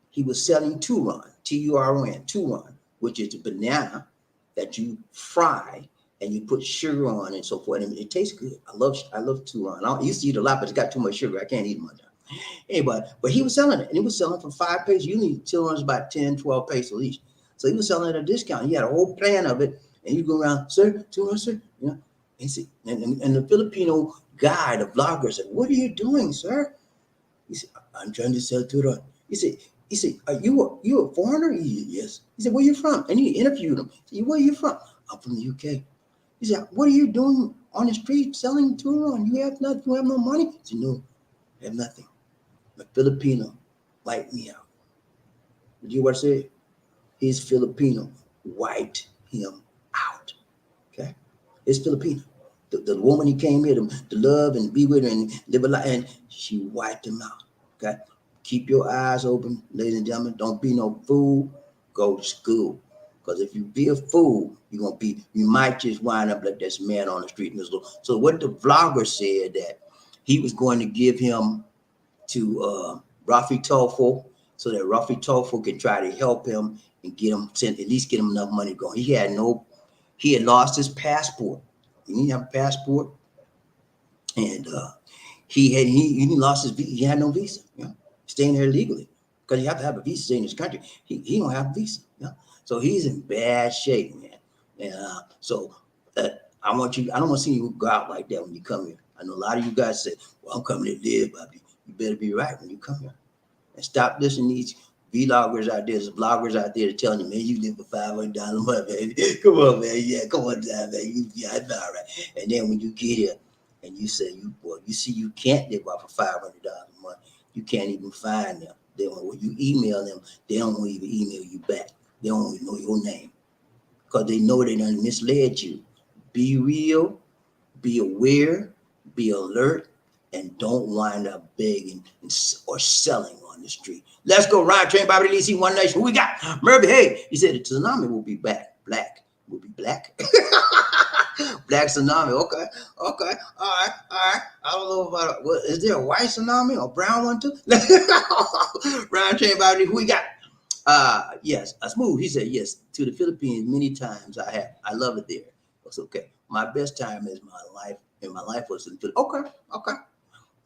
He was selling Turon, Turn, Turon, which is a banana that you fry and you put sugar on it and so forth, and it tastes good. I love turon. I used to eat a lot, but it's got too much sugar. I can't eat much. Anyway, but he was selling it, and he was selling for 5 pesos. Usually, turon's about 10, 12 pesos each. So he was selling it at a discount. He had a whole plan of it, and you go around, sir, turon, sir, you know. And, see, and the Filipino guy, the vlogger, said, "What are you doing, sir?" He said, "I'm trying to sell turon." He said, "Are you a foreigner?" He said, "Yes." He said, "Where you from?" And he interviewed him. He said, "Where are you from?" "I'm from the UK." He said, "What are you doing on the street selling turon? You have nothing. You have no money." He said, "No, I have nothing. A Filipino wiped me out." Did you hear what I said? His Filipino wiped him out. Okay? It's Filipino. The woman he came here to love and be with her and live a life, and she wiped him out. Okay? Keep your eyes open, ladies and gentlemen. Don't be no fool. Go to school. Because if you be a fool, you might just wind up like this man on the street. So what the vlogger said that he was going to give him to Rafi Toffel so that Rafi Toffel can try to help him and at least get him enough money to go. He had lost his passport. He didn't have a passport, and he lost his visa. He had no visa, staying there illegally because you have to have a visa to stay in this country. He don't have a visa, so he's in bad shape, man. And so I don't want to see you go out like that when you come here. I know a lot of you guys say, "Well, I'm coming to live, Bobby." You better be right when you come here. And stop listening to these vloggers out there, bloggers out there telling you, "Man, you live for $500 a month, baby." Come on, man. Yeah, come on down, man. Yeah, it's all right. And then when you get here and you say, you see you can't live off of $500 a month, you can't even find them. When you email them, they don't even email you back. They don't even know your name because they know they done misled you. Be real, be aware, be alert, and don't wind up begging or selling on the street. Let's go, Ryan Train, BobbieD, DC, One Nation. Who we got? Murphy, hey, he said the tsunami will be back. Black. Will be black. Black tsunami. Okay. All right. I don't know about is there a white tsunami or brown one too? Ryan Train, BobbieD, who we got? Yes, a smooth. He said yes to the Philippines many times. I love it there. It's okay. My best time is my life, and my life was in the Philippines. Okay.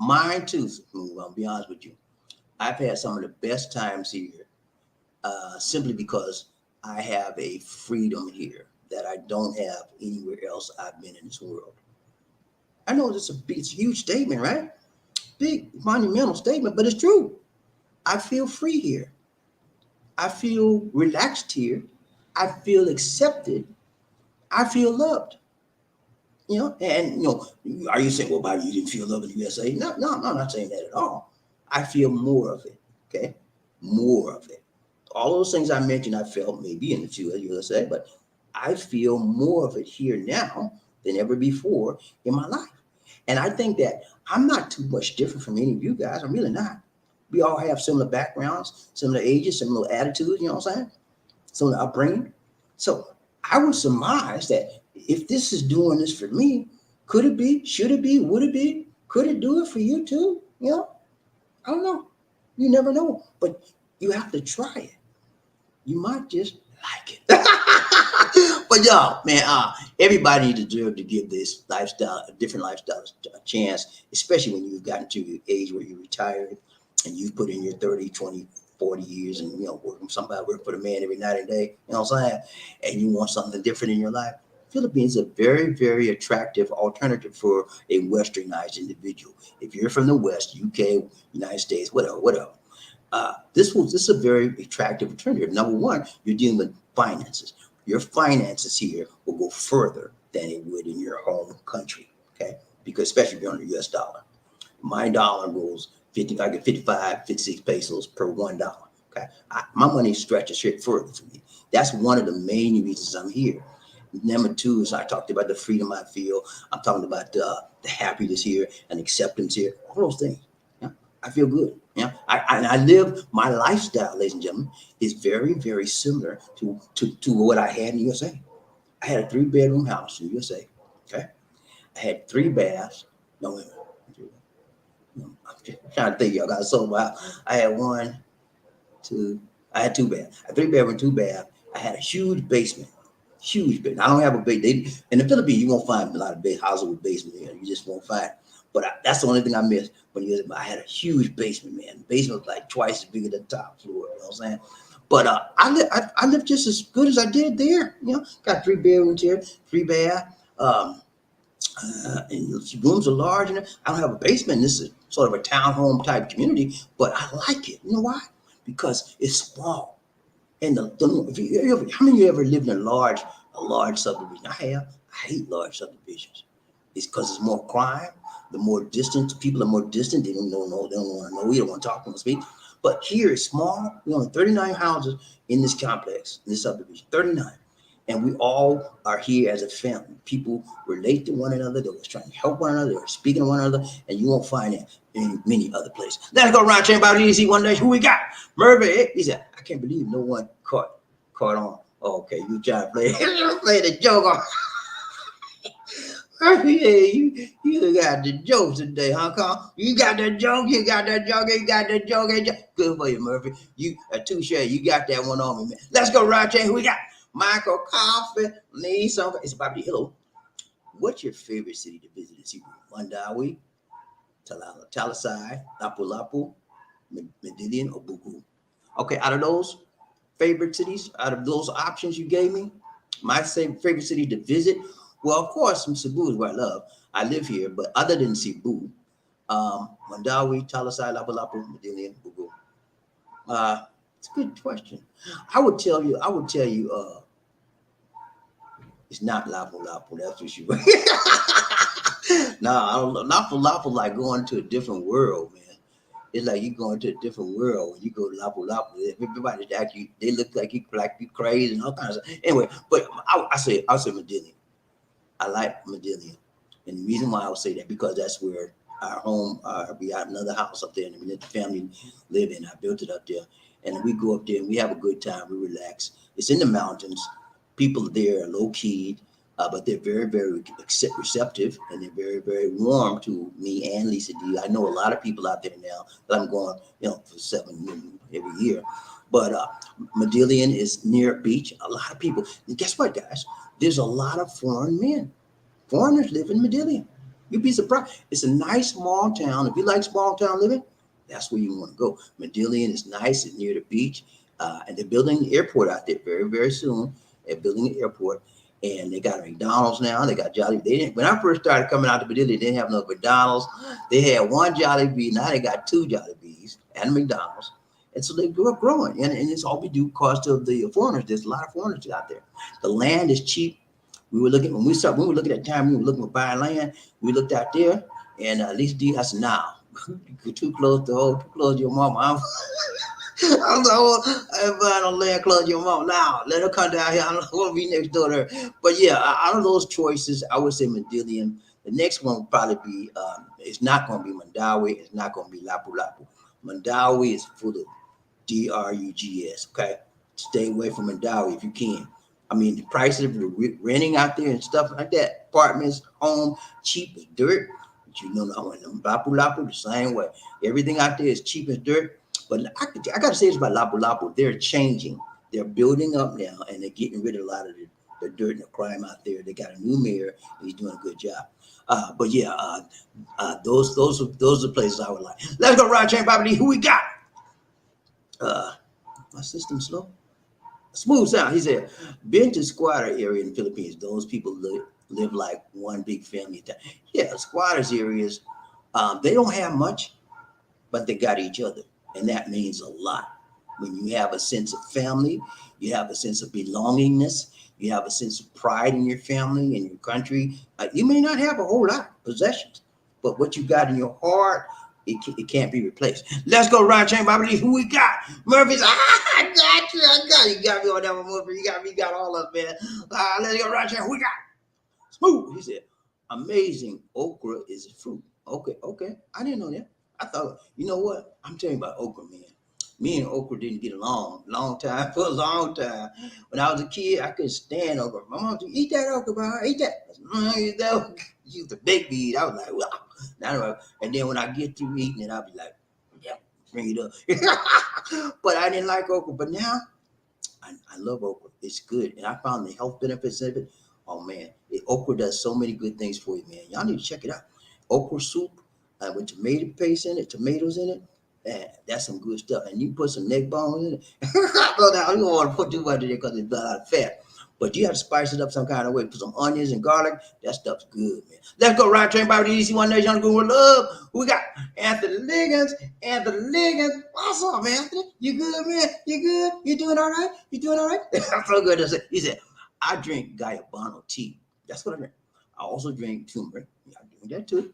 Mine too, Smooth. I'll be honest with you. I've had some of the best times here, simply because I have a freedom here that I don't have anywhere else I've been in this world. I know it's a huge statement, right? Big monumental statement, but it's true. I feel free here. I feel relaxed here. I feel accepted. I feel loved. And are you saying, "Well, Bobby, you didn't feel love in the USA?" No, I'm not saying that at all. I feel more of it. Okay, more of it. All those things I mentioned, I felt maybe in the USA, but I feel more of it here now than ever before in my life. And I think that I'm not too much different from any of you guys. I'm really not. We all have similar backgrounds, similar ages, similar attitudes. You know what I'm saying? Similar upbringing. So I would surmise that if this is doing this for me, could it be? Should it be? Would it be? Could it do it for you too? I don't know. You never know, but you have to try it. You might just like it. But y'all, man, everybody deserves to give this lifestyle, a different lifestyle, a chance, especially when you've gotten to the age where you're retired and you've put in your 30, 20, 40 years and, work for the man every night and day, you know what I'm saying? And you want something different in your life. Philippines is a very, very attractive alternative for a westernized individual. If you're from the West, UK, United States, whatever. This is a very attractive alternative. Number one, you're dealing with finances. Your finances here will go further than it would in your home country, okay? Because especially if you're on the US dollar. My dollar goes 50, I get 55, 56 pesos per $1. Okay. My money stretches here further for me. That's one of the main reasons I'm here. Number two is I talked about the freedom I feel. I'm talking about the happiness here and acceptance here. All those things. Yeah. I feel good. Yeah. I live my lifestyle, ladies and gentlemen, is very, very similar to what I had in the USA. I had a 3-bedroom house in the USA. Okay. I had 3 baths. No, wait a minute. I'm trying to think, y'all. Got so wild. I had 2 baths. A 3-bedroom, 2 bath. I had a huge basement. Huge basement. I don't have a basement. In the Philippines, you won't find a lot of houses with basement. You just won't find. But that's the only thing I missed when I had a huge basement, man. The basement was like twice as big as the top floor. You know what I'm saying? But I lived just as good as I did there. Got 3 bedrooms here, 3 bath. And the rooms are large. I don't have a basement. This is sort of a townhome type community, but I like it. You know why? Because it's small. And how many of you ever lived in a large subdivision? I have. I hate large subdivisions. It's because it's more crime. The more distant people are more distant. They don't know. They don't want to know. We don't want to talk. Don't speak. But here it's small. We only 39 houses in this complex, in this subdivision. 39. And we all are here as a family. People relate to one another. They're trying to help one another. They're speaking to one another. And you won't find it in many other places. Let's go around chamber about easy one day. Who we got? Murphy. He said, I can't believe no one caught on. Oh, okay, you trying to play the joke on. Murphy, yeah, you got the jokes today, huh, Carl? You got the joke. You got the joke. Good for you, Murphy. You touche. You got that one on me, man. Let's go around chamber. Who we got? Michael Coffee, need something. It's Bobby. Hello. What's your favorite city to visit in Cebu? Mandawi, Talisay, Lapu-Lapu, Medellin, or Buku? Okay, out of those favorite cities, out of those options you gave me, my favorite city to visit, well, of course, Cebu is where I love. I live here, but other than Cebu, Mandawi, Talisay, Lapu-Lapu, Medellin, Buku. It's a good question. I would tell you, it's not Lapu-Lapu, that's for sure. No, I don't know. Lapu-Lapu like going to a different world, man. It's like you going to a different world when you go to Lapu-Lapu. Everybody they look like you crazy and all kinds of stuff. Anyway, but I'll say Medellin. I like Medellin. And the reason why I would say that, because that's where our home, we have another house up there, and the family live in. I built it up there. And we go up there and we have a good time. We relax. It's in the mountains. People there are low key, but they're very, very receptive, and they're very, very warm to me and Lisa D. I know a lot of people out there now that I'm going, for 7 years every year. But Medellin is near a beach. A lot of people. And guess what, guys? There's a lot of foreign men. Foreigners live in Medellin. You'd be surprised. It's a nice small town. If you like small town living, that's where you want to go. Medellin is nice. It's near the beach. And they're building an airport out there very, very soon. They're building an airport. And they got a McDonald's now. They got Jollibee. When I first started coming out to Medellin, they didn't have no McDonald's. They had one Jollibee. Now they got 2 Jollibees and McDonald's. And so they grew up growing. And it's all we do because of the foreigners. There's a lot of foreigners out there. The land is cheap. We were looking, when we were looking at time, we were looking for buying land. We looked out there, and at least I said, now, you're too close to your mama. I'm buying a land close to your mama. Now, let her come down here. I don't want to be next door to her. But yeah, out of those choices, I would say Medellin. The next one would probably be, it's not going to be Mandawi. It's not going to be Lapu-Lapu. Mandawi is full of drugs, okay? Stay away from Mandawi if you can. I mean, the prices of renting out there and stuff like that, apartments, home, cheap as dirt. But you know, I went to Lapu-Lapu the same way. Everything out there is cheap as dirt. But I got to say this about Lapu-Lapu. They're changing. They're building up now, and they're getting rid of a lot of the dirt and the crime out there. They got a new mayor, and he's doing a good job. But yeah, those are the places I would like. Let's go ride chain BobbieD. Who we got? My system's slow. Smooth sound. He said, been to squatter area in the Philippines. Those people live like one big family. Yeah, squatters areas, they don't have much, but they got each other. And that means a lot. When you have a sense of family, you have a sense of belongingness, you have a sense of pride in your family and your country. You may not have a whole lot of possessions, but what you got in your heart, it can't be replaced. Let's go around chain BobbieD. Who we got? Murphy's. I got you. You got me on that one, Murphy. You got all of us, man. Let's go around chain. Who we got? Smooth. He said, amazing. Okra is a fruit. Okay. I didn't know that. I thought, you know what? I'm telling you about okra, man. Me and okra didn't get along for a long time. When I was a kid, I couldn't stand okra. My mom said, eat that okra, bro. Eat that. I said, eat that okra. She used to bake me. I was like, wow. And then when I get through eating it, I'll be like, yeah, bring it up. But I didn't like okra. But now, I love okra. It's good, and I found the health benefits of it. Oh man, okra does so many good things for you, man. Y'all need to check it out. Okra soup with tomato paste in it, tomatoes in it. Man, that's some good stuff. And you put some neck bones in it. Well, now, you don't want to put too much in there because it's a lot of fat. But you have to spice it up some kind of way. Put some onions and garlic. That stuff's good, man. Let's go ride train by the DC one nation on with love. We got Anthony Liggins. Anthony Liggins. What's up, Anthony? You good, man? You good? You doing all right? You doing all right? I'm so good. He said, I drink Guyabano tea. That's what I drink. I also drink turmeric. I drink that too.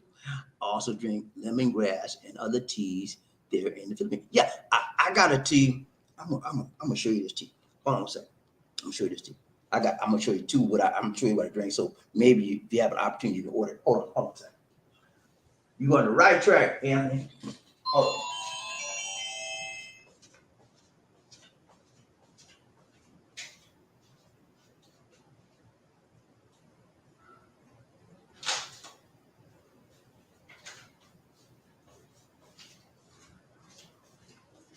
I also drink lemongrass and other teas there in the Philippines. Yeah, I got a tea. I'm gonna show you this tea. Hold on a second. I'm gonna show you this tea. I'm gonna show you too I'm gonna show you what I drink. So maybe if you have an opportunity to order, hold on a second. You're on the right track, Anthony. Hold on.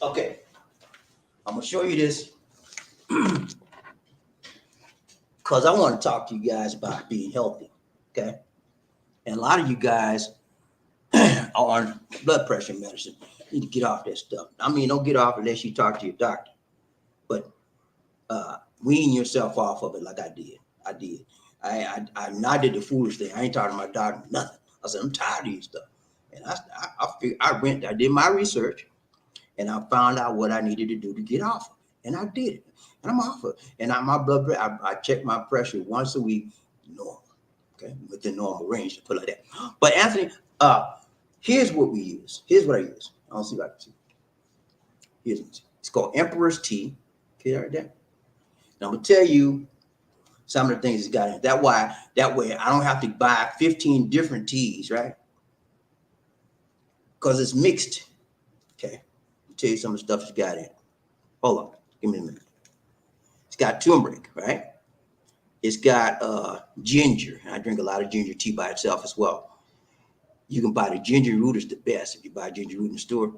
Okay, I'm gonna show you this because I want to talk to you guys about being healthy. Okay, and a lot of you guys are on blood pressure medicine. You need to get off that stuff. I mean, don't get off unless you talk to your doctor. But wean yourself off of it like I did. I did the foolish thing. I ain't talking to my doctor nothing. I said I'm tired of these stuff, and I did my research, and I found out what I needed to do to get off of it, and I did it, and I'm off of it. And my blood pressure, I check my pressure once a week, normal, okay, within normal range to put it like that. But Anthony, here's what we use. Here's what I use. I don't see if I can see. It's called Emperor's Tea. Okay, right there. And I'm gonna tell you some of the things it's got in it. That way I don't have to buy 15 different teas, right? Because it's mixed. Okay. I'll tell you some of the stuff it's got in it. Hold on. Give me a minute. It's got turmeric, right? It's got ginger. And I drink a lot of ginger tea by itself as well. You can buy the ginger root, is the best. If you buy ginger root in the store,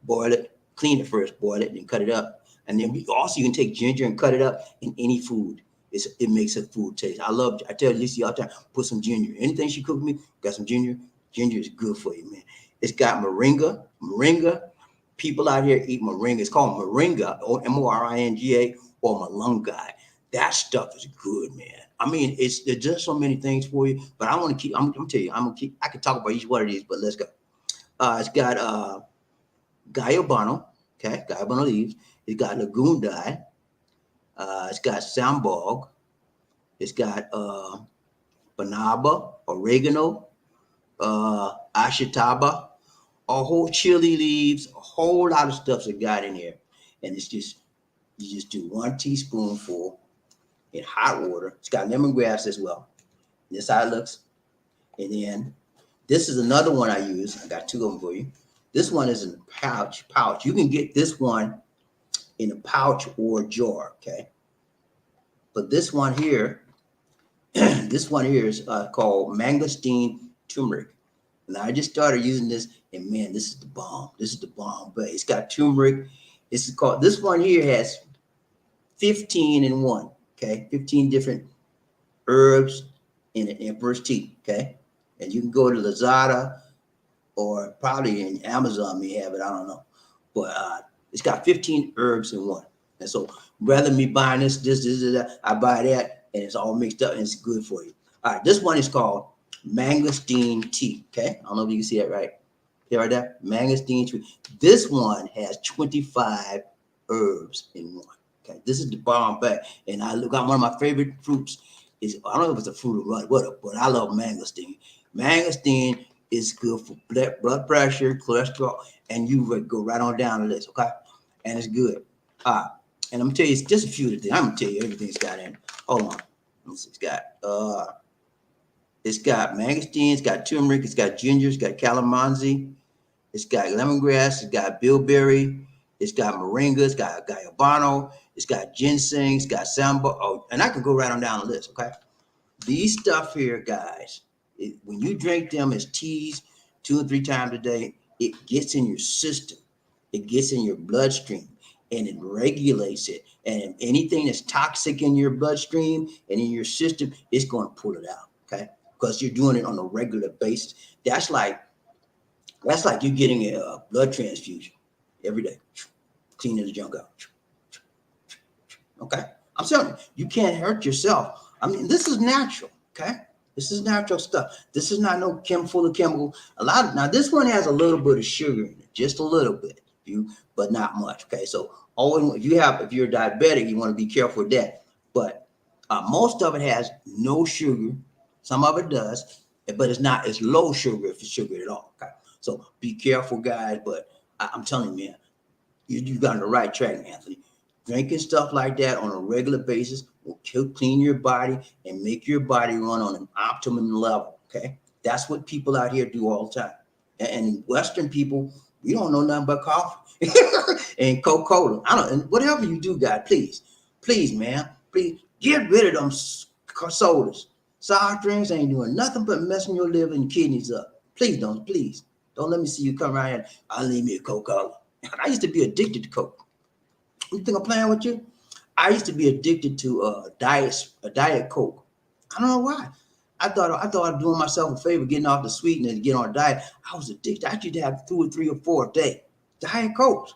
boil it, clean it first, boil it, then cut it up. And then you can take ginger and cut it up in any food. It makes a food taste. I tell Lisa all the time, put some ginger. Anything she cook me, got some ginger. Ginger is good for you, man. It's got moringa. Moringa. People out here eat moringa. It's called moringa, or Moringa, or malunggay. That stuff is good, man. I mean, there's just so many things for you. But I want to keep. I'm gonna tell you. I can talk about each one of these, but let's go. It's got Guyabano. Okay, Guyabano leaves. It's got lagoon dye. It's got sambog. It's got banaba, oregano, ashitaba, a whole chili leaves, a whole lot of stuff that got in here. And it's just, you just do 1 teaspoonful in hot water. It's got lemongrass as well. This is how it looks. And then this is another one I use. I got 2 of them for you. This one is in a pouch. You can get this one in a pouch or a jar, okay? But this one here, is called mangosteen turmeric. And I just started using this, and man, this is the bomb. But it's got turmeric. This one here has 15 in one, okay? 15 different herbs in an Emperor's tea, okay? And you can go to Lazada or probably in Amazon may have it, I don't know. But it's got 15 herbs in one. And so rather than me buying this, that, I buy that, and it's all mixed up and it's good for you. All right, this one is called mangosteen tea, okay? I don't know if you can see that right. Here, right there, mangosteen tea. This one has 25 herbs in one, okay? This is the bomb bag. And I got one of my favorite fruits. I don't know if it's a fruit or what, but I love mangosteen. Mangosteen is good for blood pressure, cholesterol, and you would go right on down the list, okay? And it's good. And I'm gonna tell you, it's just a few of the things. I'm gonna tell you everything it's got in. Hold on. It's got mangosteen, it's got turmeric, it's got ginger, it's got calamansi, it's got lemongrass, it's got bilberry, it's got moringa, it's got guyabano, it's got ginseng, it's got samba. Oh, and I can go right on down the list, okay? These stuff here, guys, when you drink them as teas 2 or 3 times a day, it gets in your system. It gets in your bloodstream. and it regulates it. And anything that's toxic in your bloodstream and in your system, it's going to pull it out. Okay, because you're doing it on a regular basis. That's like you getting a blood transfusion every day, cleaning the junk out. Okay, I'm telling you, you can't hurt yourself. I mean, this is natural. Okay, this is natural stuff. This is not no full of chemical. Now this one has a little bit of sugar in it, just a little bit, but not much. Okay, so always if you're diabetic, you want to be careful with that. But most of it has no sugar. Some of it does, but it's low sugar if it's sugar at all. Okay, so be careful, guys. But I'm telling you, man, you got on the right track, Anthony. Drinking stuff like that on a regular basis will clean your body and make your body run on an optimum level. Okay, that's what people out here do all the time. And Western people, we don't know nothing but coffee and Coca-Cola. And whatever you do, guys, please, man, please get rid of them sodas. Soft drinks ain't doing nothing but messing your liver and kidneys up. Please don't let me see you come around here. I'll leave me a Coca-Cola. I used to be addicted to Coke. You think I'm playing with you? I used to be addicted to a diet Coke. I don't know why. I thought I was doing myself a favor getting off the sweetener to get on a diet. I was addicted. I used to have 2 or 3 or 4 a day. Diet Coke.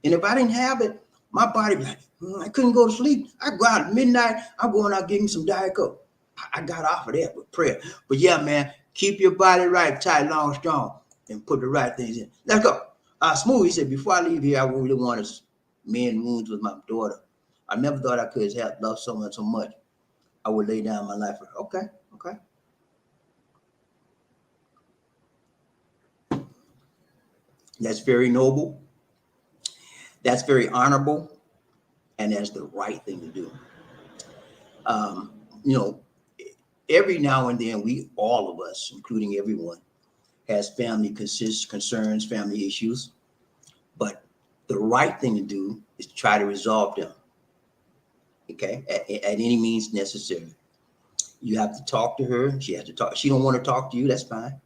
And if I didn't have it, my body was like, I couldn't go to sleep. I go out at midnight. I'm going out getting some Diet Coke. I got off of that with prayer. But yeah, man, keep your body right, tight, long, strong, and put the right things in. Let's go. Smooth, he said, before I leave here, I really want to mend wounds with my daughter. I never thought I could have loved someone so much. I would lay down my life for her. Okay. That's very noble. That's very honorable. And that's the right thing to do. You know, every now and then all of us, including everyone, has family concerns, family issues. But the right thing to do is to try to resolve them. Okay, at any means necessary. You have to talk to her. She has to talk. She don't want to talk to you. That's fine.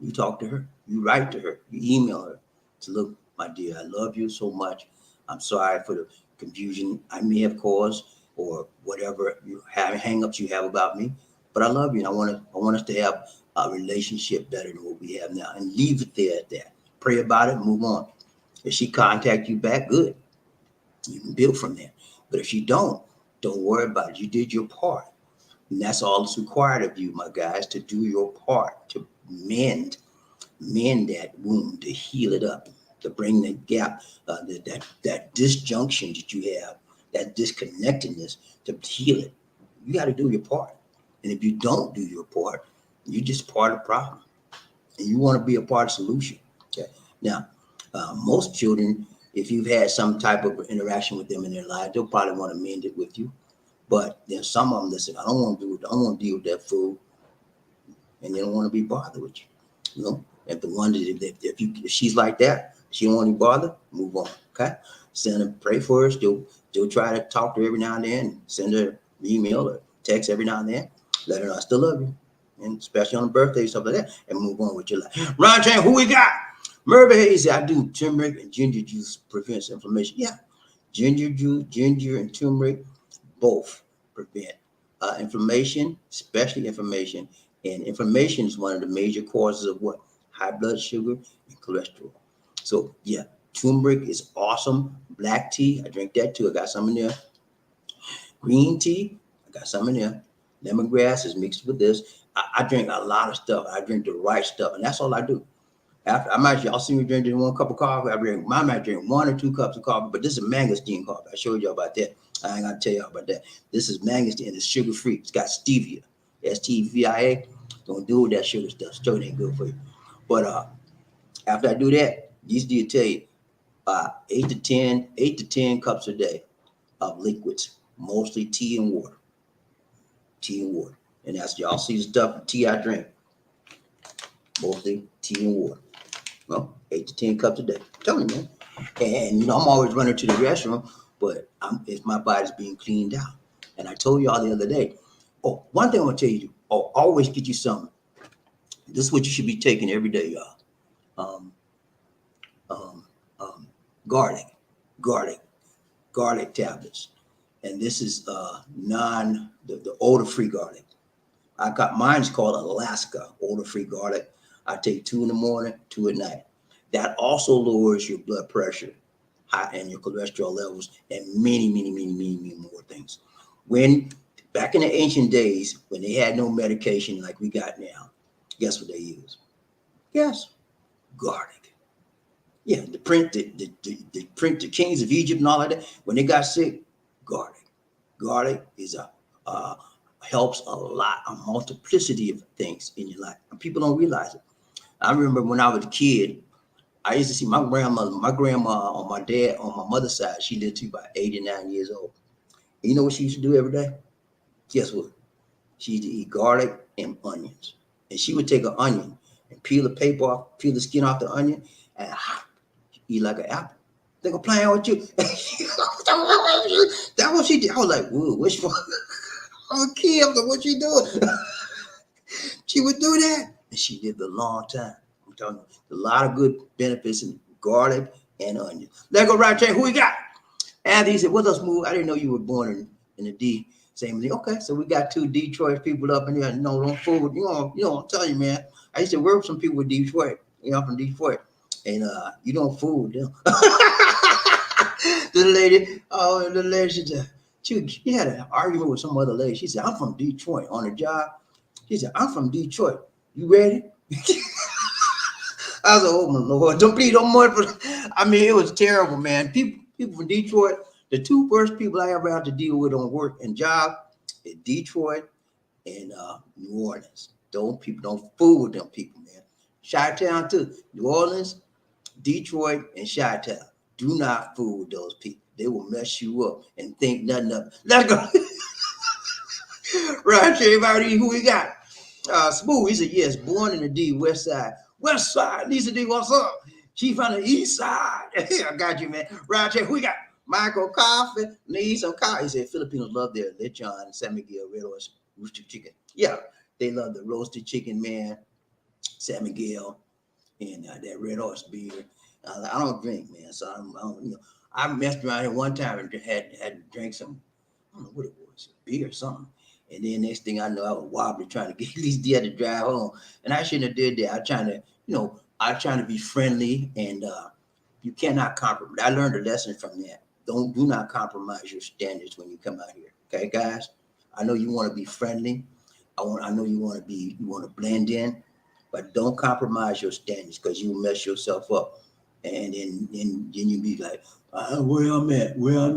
You talk to her. You write to her. You email her. So look, my dear, I love you so much. I'm sorry for the confusion I may have caused or whatever hang-ups you have about me. But I love you, and I want us to have a relationship better than what we have now, and leave it there at that. Pray about it, and move on. If she contact you back, good. You can build from there. But if she don't worry about it. You did your part. And that's all that's required of you, my guys, to do your part, to mend that wound, to heal it up, to bring the gap, that disjunction that you have, that disconnectedness, to heal it. You got to do your part. And if you don't do your part, you're just part of the problem. And you want to be a part of the solution. Okay. Now, most children, if you've had some type of interaction with them in their life, they'll probably want to mend it with you. But there's some of them that say, I don't want to deal with that fool. And they don't want to be bothered with you. You know, if the one if she's like that, she don't want to be bothered, move on. Okay. Send her, pray for her. Still try to talk to her every now and then. Send her email or text every now and then. Let her know I still love you. And especially on a birthday, stuff like that, and move on with your life. Ron Chan, who we got? Merva Hayes, I do turmeric and ginger juice prevents inflammation. Yeah, ginger juice, ginger and turmeric both prevent inflammation, especially inflammation. And inflammation is one of the major causes of what? High blood sugar and cholesterol. So yeah, turmeric is awesome. Black tea, I drink that too. I got some in there. Green tea, I got some in there. Lemongrass is mixed with this. I drink a lot of stuff. I drink the right stuff, and that's all I do. After y'all see me drinking 1 cup of coffee. I might drink 1 or 2 cups of coffee, but this is mangosteen coffee. I showed y'all about that. I ain't gonna tell y'all about that. This is mangosteen. It's sugar free. It's got stevia, STVIA. Don't do that sugar stuff. Still ain't good for you. But after I do that, these do tell you 8 to 10 cups a day of liquids, mostly tea and water. And that's y'all see the stuff the tea I drink. Mostly tea and water. Well, 8 to 10 cups a day. I'm telling you, man. And you know, I'm always running to the restroom, but if my body's being cleaned out. And I told y'all the other day. Oh, one thing I want to tell you. Oh, always get you something. This is what you should be taking every day, y'all. Garlic. garlic tablets. And this is the odor free garlic. I got mine's called Alaska odor free garlic. I take 2 in the morning, 2 at night. That also lowers your blood pressure, high, and your cholesterol levels, and many more things. When back in the ancient days, when they had no medication like we got now, guess what they used? Yes, garlic. Yeah, the kings of Egypt and all of that, when they got sick, garlic. Garlic is helps a lot, a multiplicity of things in your life. And people don't realize it. I remember when I was a kid, I used to see my grandma on my mother's side, she lived to about 89 years old. And you know what she used to do every day? Guess what? She used to eat garlic and onions. And she would take an onion and peel the paper off, peel the skin off the onion, and eat like an apple. Think I'm playing with you. That's what she did. I was like, whoa, what's for? I'm a kid. I was like, what she doing? She would do that. And she lived a long time. I'm telling you, a lot of good benefits in garlic and onion. Let's go right there. Who we got? Anthony said, "What's up, Smooth? I didn't know you were born in the D." Same thing. Okay, so we got 2 Detroit people up in here. No, don't fool. I'm telling you, man. I used to work with some people with Detroit. I'm from Detroit, and you don't fool with them. The lady, she said, she had an argument with some other lady. She said, "I'm from Detroit on the job." She said, "I'm from Detroit. You ready?" I was like, "Oh my Lord, don't more." I mean, it was terrible, man. People from Detroit. The 2 first people I ever had to deal with on work and job is Detroit and New Orleans. Those people, don't fool with them people, man. Chi-Town too. New Orleans, Detroit, and Chi-Town. Do not fool with those people. They will mess you up and think nothing of it. Let's go. Right, everybody, who we got? Smooth, he said, yes, born in the D, West Side. West Side, Lisa D, what's up? She from the East Side. I got you, man. Right here, who we got? Michael Coffee, need some coffee. He said, Filipinos love their lechon and San Miguel red horse roasted chicken. Yeah, they love the roasted chicken, man. San Miguel and that red horse beer. I don't drink, man, so I messed around here one time and had to drink some, I don't know what it was, beer or something. And then next thing I know, I was wobbly trying to get at least had to drive home. And I shouldn't have did that. I trying to be friendly, and you cannot compromise. I learned a lesson from that. Do not compromise your standards when you come out here. Okay, guys? I know you want to be friendly. I know you want to blend in, but don't compromise your standards, because you will mess yourself up. And then you be like, where I'm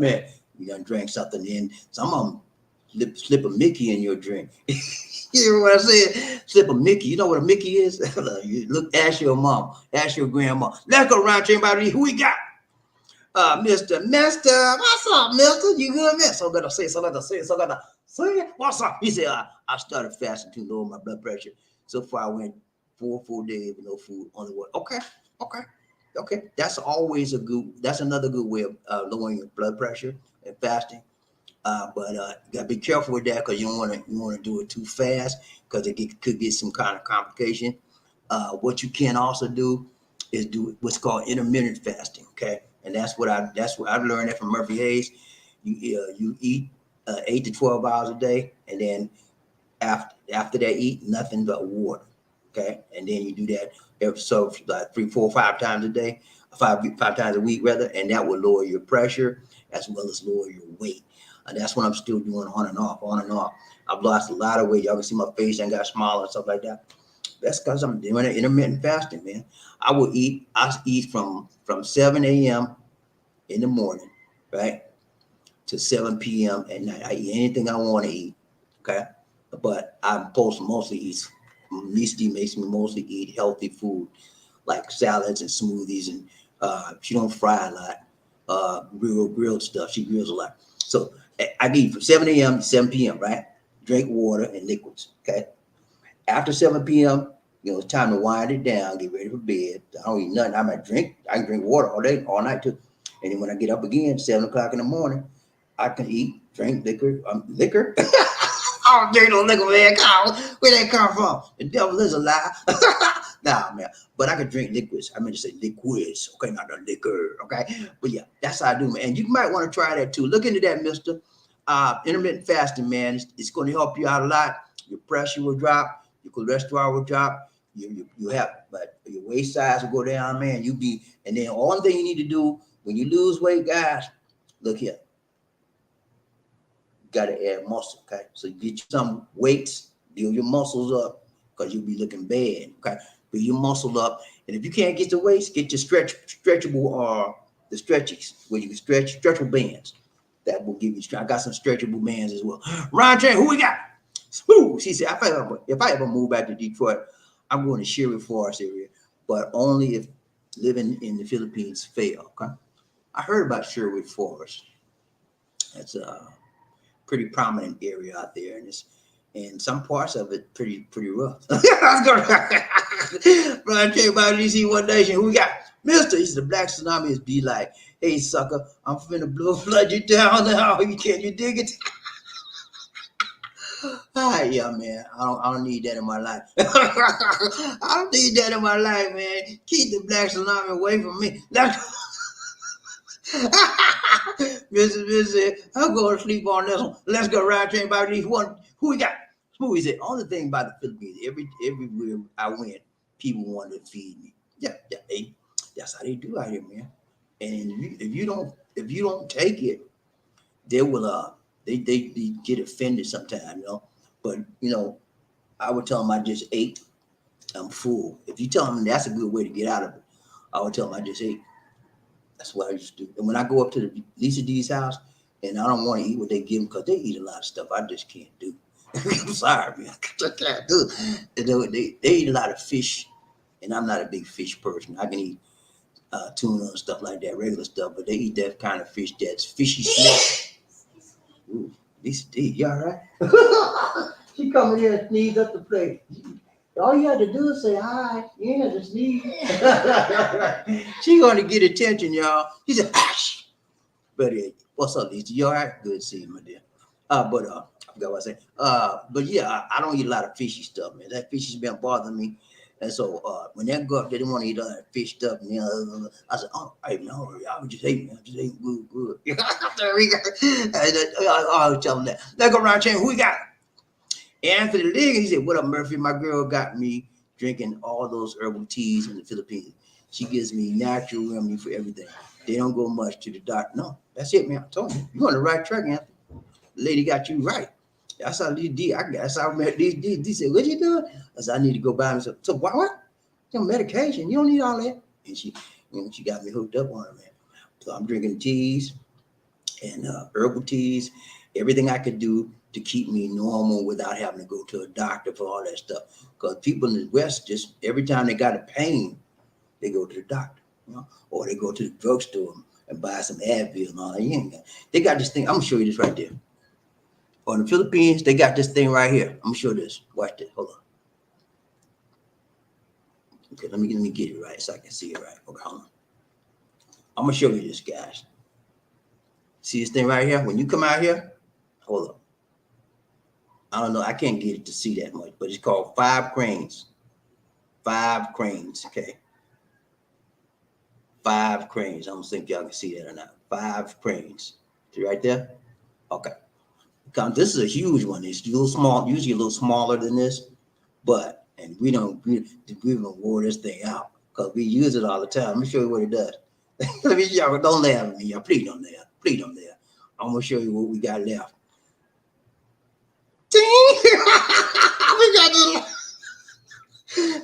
at. You done drank something, and some of them slip a Mickey in your drink. You hear what I said? Slip a Mickey. You know what a Mickey is? You ask your mom, ask your grandma. Let's go around to everybody. Who we got? Mr. What's up, Mister? You good, man? So gotta say, what's up? He said, I started fasting to lower my blood pressure. So far, I went 4 full days with no food, only water. Okay. That's another good way of lowering your blood pressure and fasting. But you gotta be careful with that, because you don't want to do it too fast, because could get some kind of complication. What you can also do is do what's called intermittent fasting. Okay, and that's what I've learned that from Murphy Hayes. You eat 8 to 12 hours a day, and then after that, eat nothing but water. Okay, and then you do that like 3, 4, 5 times a day, 5 times a week rather, and that will lower your pressure as well as lower your weight. And that's what I'm still doing on and off. I've lost a lot of weight. Y'all can see my face and got smaller and stuff like that. That's because I'm doing intermittent fasting, man. I eat from 7 a.m. in the morning, right, to 7 p.m. at night. I eat anything I want to eat, okay? But I'm supposed to mostly eat, Lisa makes me mostly eat healthy food, like salads and smoothies, and she don't fry a lot, grilled stuff. She grills a lot. So I eat from 7 a.m. to 7 p.m., right? Drink water and liquids, okay? After 7 p.m., it's time to wind it down, get ready for bed. I don't eat nothing. I can drink water all day, all night too. And then when I get up again, 7 o'clock in the morning, I can drink liquor. Liquor? I don't drink no liquor, man. Where that come from? The devil is a lie. Nah, man. But I could drink liquids. I meant to say liquids. Okay, not the liquor. Okay. But yeah, that's how I do, man. And you might want to try that too. Look into that, mister. Intermittent fasting, man. It's going to help you out a lot. Your pressure will drop. Your cholesterol will drop. You have, but your waist size will go down, man. And then all thing you need to do when you lose weight, guys, look here. You got to add muscle, okay? So you get you some weights, build your muscles up, because you'll be looking bad, okay? Build your muscle up, and if you can't get the weights, get your stretchable or the stretchies where you can stretchable bands. That will give you strength. I got some stretchable bands as well. Ron J, who we got? Woo! She said, if I ever move back to Detroit, I'm going to Sherwood Forest area, but only if living in the Philippines fail, okay? I heard about Sherwood Forest. That's a pretty prominent area out there, and some parts of it pretty rough. I was going Ron J, about DC One Nation. Who we got? Mister, he's the Black Tsunami is be like, hey sucker, I'm finna flood you down now. You can't you dig it? Yeah, man. I don't need that in my life. I don't need that in my life, man. Keep the Black Tsunami away from me. Mr. I'm going to sleep on this one. Let's go right train about these one. Who we got? Who is it? Only thing about the Philippines, everywhere I went, people wanted to feed me. Yeah, that's how they do out here, man. And if you don't take it, they will they get offended sometimes, you know. But you know, I would tell them I just ate. I'm full. If you tell them that's a good way to get out of it, I would tell them I just ate. That's what I used to do. And when I go up to the Lisa D's house, and I don't want to eat what they give them because they eat a lot of stuff I just can't do. I'm sorry, man. I can't do it. They eat a lot of fish, and I'm not a big fish person. I can eat tuna and stuff like that, regular stuff, but they eat that kind of fish that's fishy smell. Ooh, Lisa D, you all right? She coming here and sneeze up the plate. All you have to do is say hi. You ain't have to sneeze. She gonna get attention, y'all. She said, "Ash." But what's up, Lisa? You all right? Good to see you, my dear. I forgot what I said. But yeah, I don't eat a lot of fishy stuff, man. That fishy's been bothering me. And so when they go up, they didn't want to eat all that fish stuff. And, I said, oh, hey, no, I was just eating, man. Just eating good. I was telling them that. Let's go around chain. Who we got? Anthony Liggins, he said, what up, Murphy? My girl got me drinking all those herbal teas in the Philippines. She gives me natural remedy for everything. They don't go much to the doctor. No, that's it, man. I told you. You're on the right track, Anthony. The lady got you right. That's how these D. That's how I met these D. D said, what you doing? I said, I need to go buy myself. So what? Some medication. You don't need all that. And she got me hooked up on it, man. So I'm drinking teas and herbal teas, everything I could do to keep me normal without having to go to a doctor for all that stuff. Because people in the West, just every time they got a pain, they go to the doctor, you know, or they go to the drugstore and buy some Advil and all that. They got this thing. I'm gonna show you this right there. On the Philippines, they got this thing right here. I'm gonna show this. Watch this. Hold on. Okay, let me get it right so I can see it right. Okay, hold on. I'm gonna show you this, guys. See this thing right here? When you come out here, hold up. I don't know. I can't get it to see that much, but it's called 5 cranes. 5 cranes, okay? 5 cranes. I don't think y'all can see that or not. 5 cranes. See right there? Okay. This is a huge one. It's a little small, usually a little smaller than this, but we wore this thing out because we use it all the time. Let me show you what it does. Let me show you. Don't laugh at me, y'all. Please don't laugh. Please don't laugh. I'm gonna show you what we got left.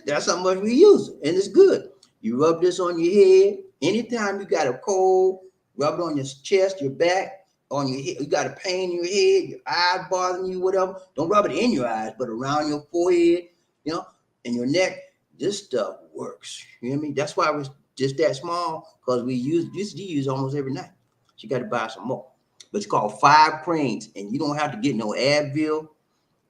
That's how much we use it, and it's good. You rub this on your head anytime you got a cold. Rub it on your chest, your back, on your head. You got a pain in your head, your eyes bothering you, whatever. Don't rub it in your eyes, but around your forehead, you know, and your neck. This stuff works. You know what I mean? That's why it was just that small, because we used to use almost every night. You got to buy some more. But it's called 5 cranes, and you don't have to get no Advil,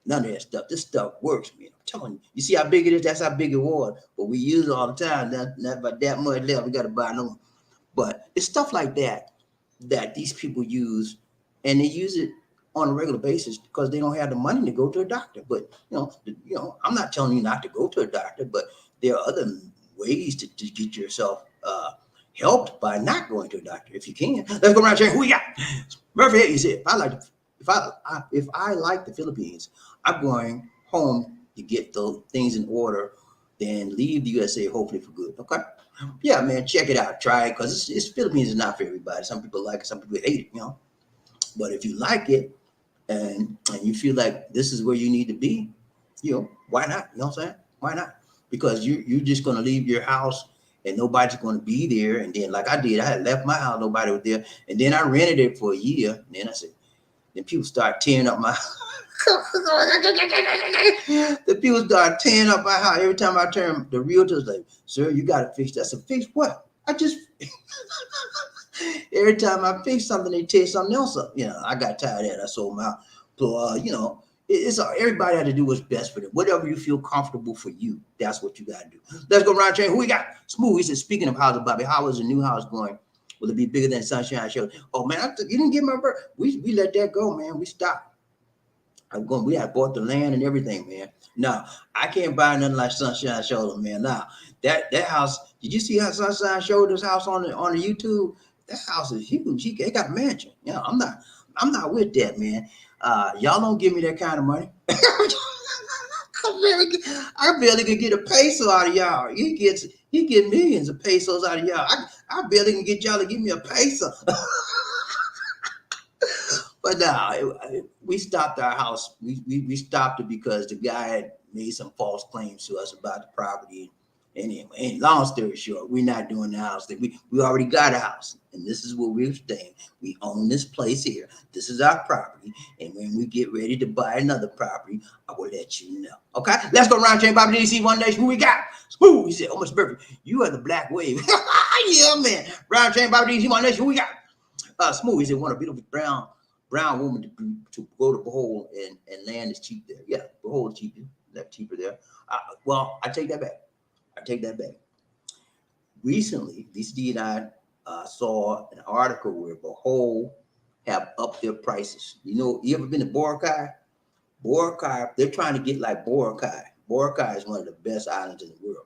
none of that stuff. This stuff works, man. I'm telling you. You see how big it is? That's how big it was. But we use it all the time. Not about that much left. We got to buy no more. But it's stuff like that these people use, and they use it on a regular basis because they don't have the money to go to a doctor. But I'm not telling you not to go to a doctor, but there are other ways to get yourself helped by not going to a doctor if you can. Let's go around here. Who we got? Murphy, he said, if I like the Philippines, I'm going home to get the things in order, then leave the USA hopefully for good. Okay. Yeah, man, check it out. Try it because it's Philippines is not for everybody. Some people like it, some people hate it. But if you like it and you feel like this is where you need to be, why not? You know what I'm saying? Why not? Because you're just gonna leave your house and nobody's gonna be there. And then like I did, I had left my house, nobody was there, and then I rented it for a year. And then I said, then people start tearing up my the people start tearing up my house. Every time I turn, the realtor's like, sir, you gotta fix that. I said, fix what? I just every time I fix something, they tear something else up. I got tired of that. I sold my house. So it's everybody had to do what's best for them. Whatever you feel comfortable for you, that's what you gotta do. Let's go around chain. Who we got? Smooth. He said, speaking of houses, Bobby, how is the new house going? Will it be bigger than Sunshine Show? Oh man, you didn't get my birth. We let that go, man. We stopped. We had bought the land and everything, man. Now I can't buy nothing like Sunshine Shoulder, man. Now that house, did you see how Sunshine Shoulder's house on the YouTube? That house is huge. They got a mansion. I'm not with that, man. Y'all don't give me that kind of money. I barely can get a peso out of y'all. He get millions of pesos out of y'all. I barely can get y'all to give me a peso. But no, we stopped our house. We stopped it because the guy had made some false claims to us about the property. Anyway, and long story short, we're not doing the house thing. We already got a house, and this is where we're staying. We own this place here. This is our property, and when we get ready to buy another property, I will let you know. Okay, let's go around chain Bobby DC one day. Who we got? Smooth. He said, "Oh, Mr. Perfect, you are the black wave." Yeah, man. Round chain Bobby DC one day. Who we got? Smooth. He said, "Want a beautiful brown woman to go to Behold and land is cheap there." Yeah, Behold is cheaper. That's cheaper there. Well, I take that back. Recently, DCD and I saw an article where Behold have upped their prices. You ever been to Boracay? Boracay, they're trying to get like Boracay. Boracay is one of the best islands in the world.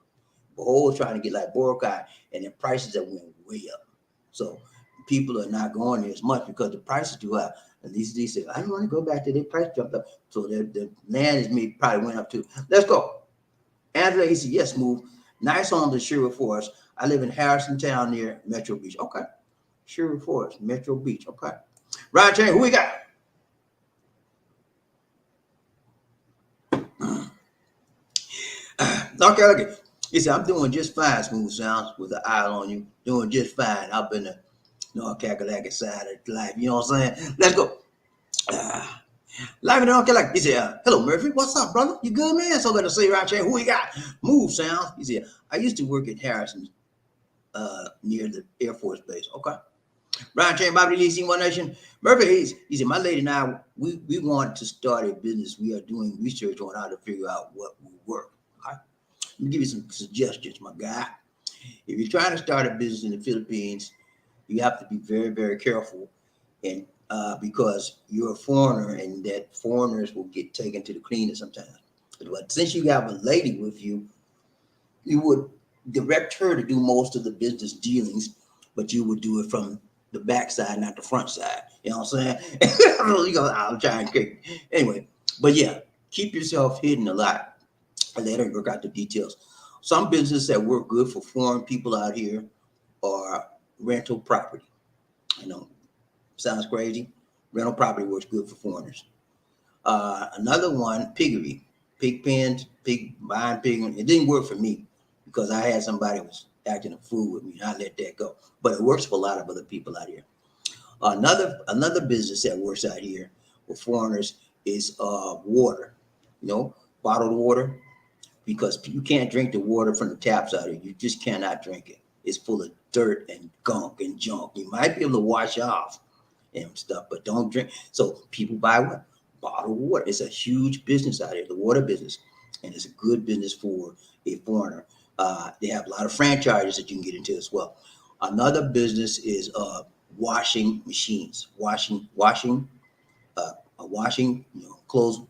Behold is trying to get like Boracay, and their prices have went way up. So people are not going there as much because the price is too high. And DCD said, I don't want to go back to their price jumped up. So the land is probably went up too. Let's go. Angela, he said, yes, move. Nice homes in Sherwood Forest. I live in Harrison Town near Metro Beach. Okay. Sherwood Forest, Metro Beach. Okay. Ryan Chain, who we got? Okay. He said, I'm doing just fine, Smooth Sounds, with the eye on you. Doing just fine. I've been the North Carolina side of life. You know what I'm saying? Let's go. Live in North Carolina. He said, hello, Murphy. What's up, brother? You good, man? So gonna say right here, who we got? Move Sounds. He said, I used to work at Harrison near the Air Force Base. Okay. Ryan Chain, Bobby DC, One Nation. Murphy, he said, my lady and I, we want to start a business. We are doing research on how to figure out what will work. Okay? Let me give you some suggestions, my guy. If you're trying to start a business in the Philippines, you have to be very, very careful, and because you're a foreigner, and that foreigners will get taken to the cleaner sometimes. But since you have a lady with you, you would direct her to do most of the business dealings, but you would do it from the back side, not the front side. You know what I'm saying? I'll try and kick. Anyway, but yeah, keep yourself hidden a lot and let her work out the details. Some businesses that work good for foreign people out here are rental property. Sounds crazy. Rental property works good for foreigners. Another one, piggery, pig pens, buying pig. It didn't work for me because I had somebody who was acting a fool with me, and I let that go. But it works for a lot of other people out here. Another business that works out here with foreigners is water. Bottled water, because you can't drink the water from the taps out here. You just cannot drink it. It's full of dirt and gunk and junk. You might be able to wash off and stuff, but don't drink. So people buy what? Bottled water. It's a huge business out here, the water business, and it's a good business for a foreigner. They have a lot of franchises that you can get into as well. Another business is washing machines, washing washing, clothes,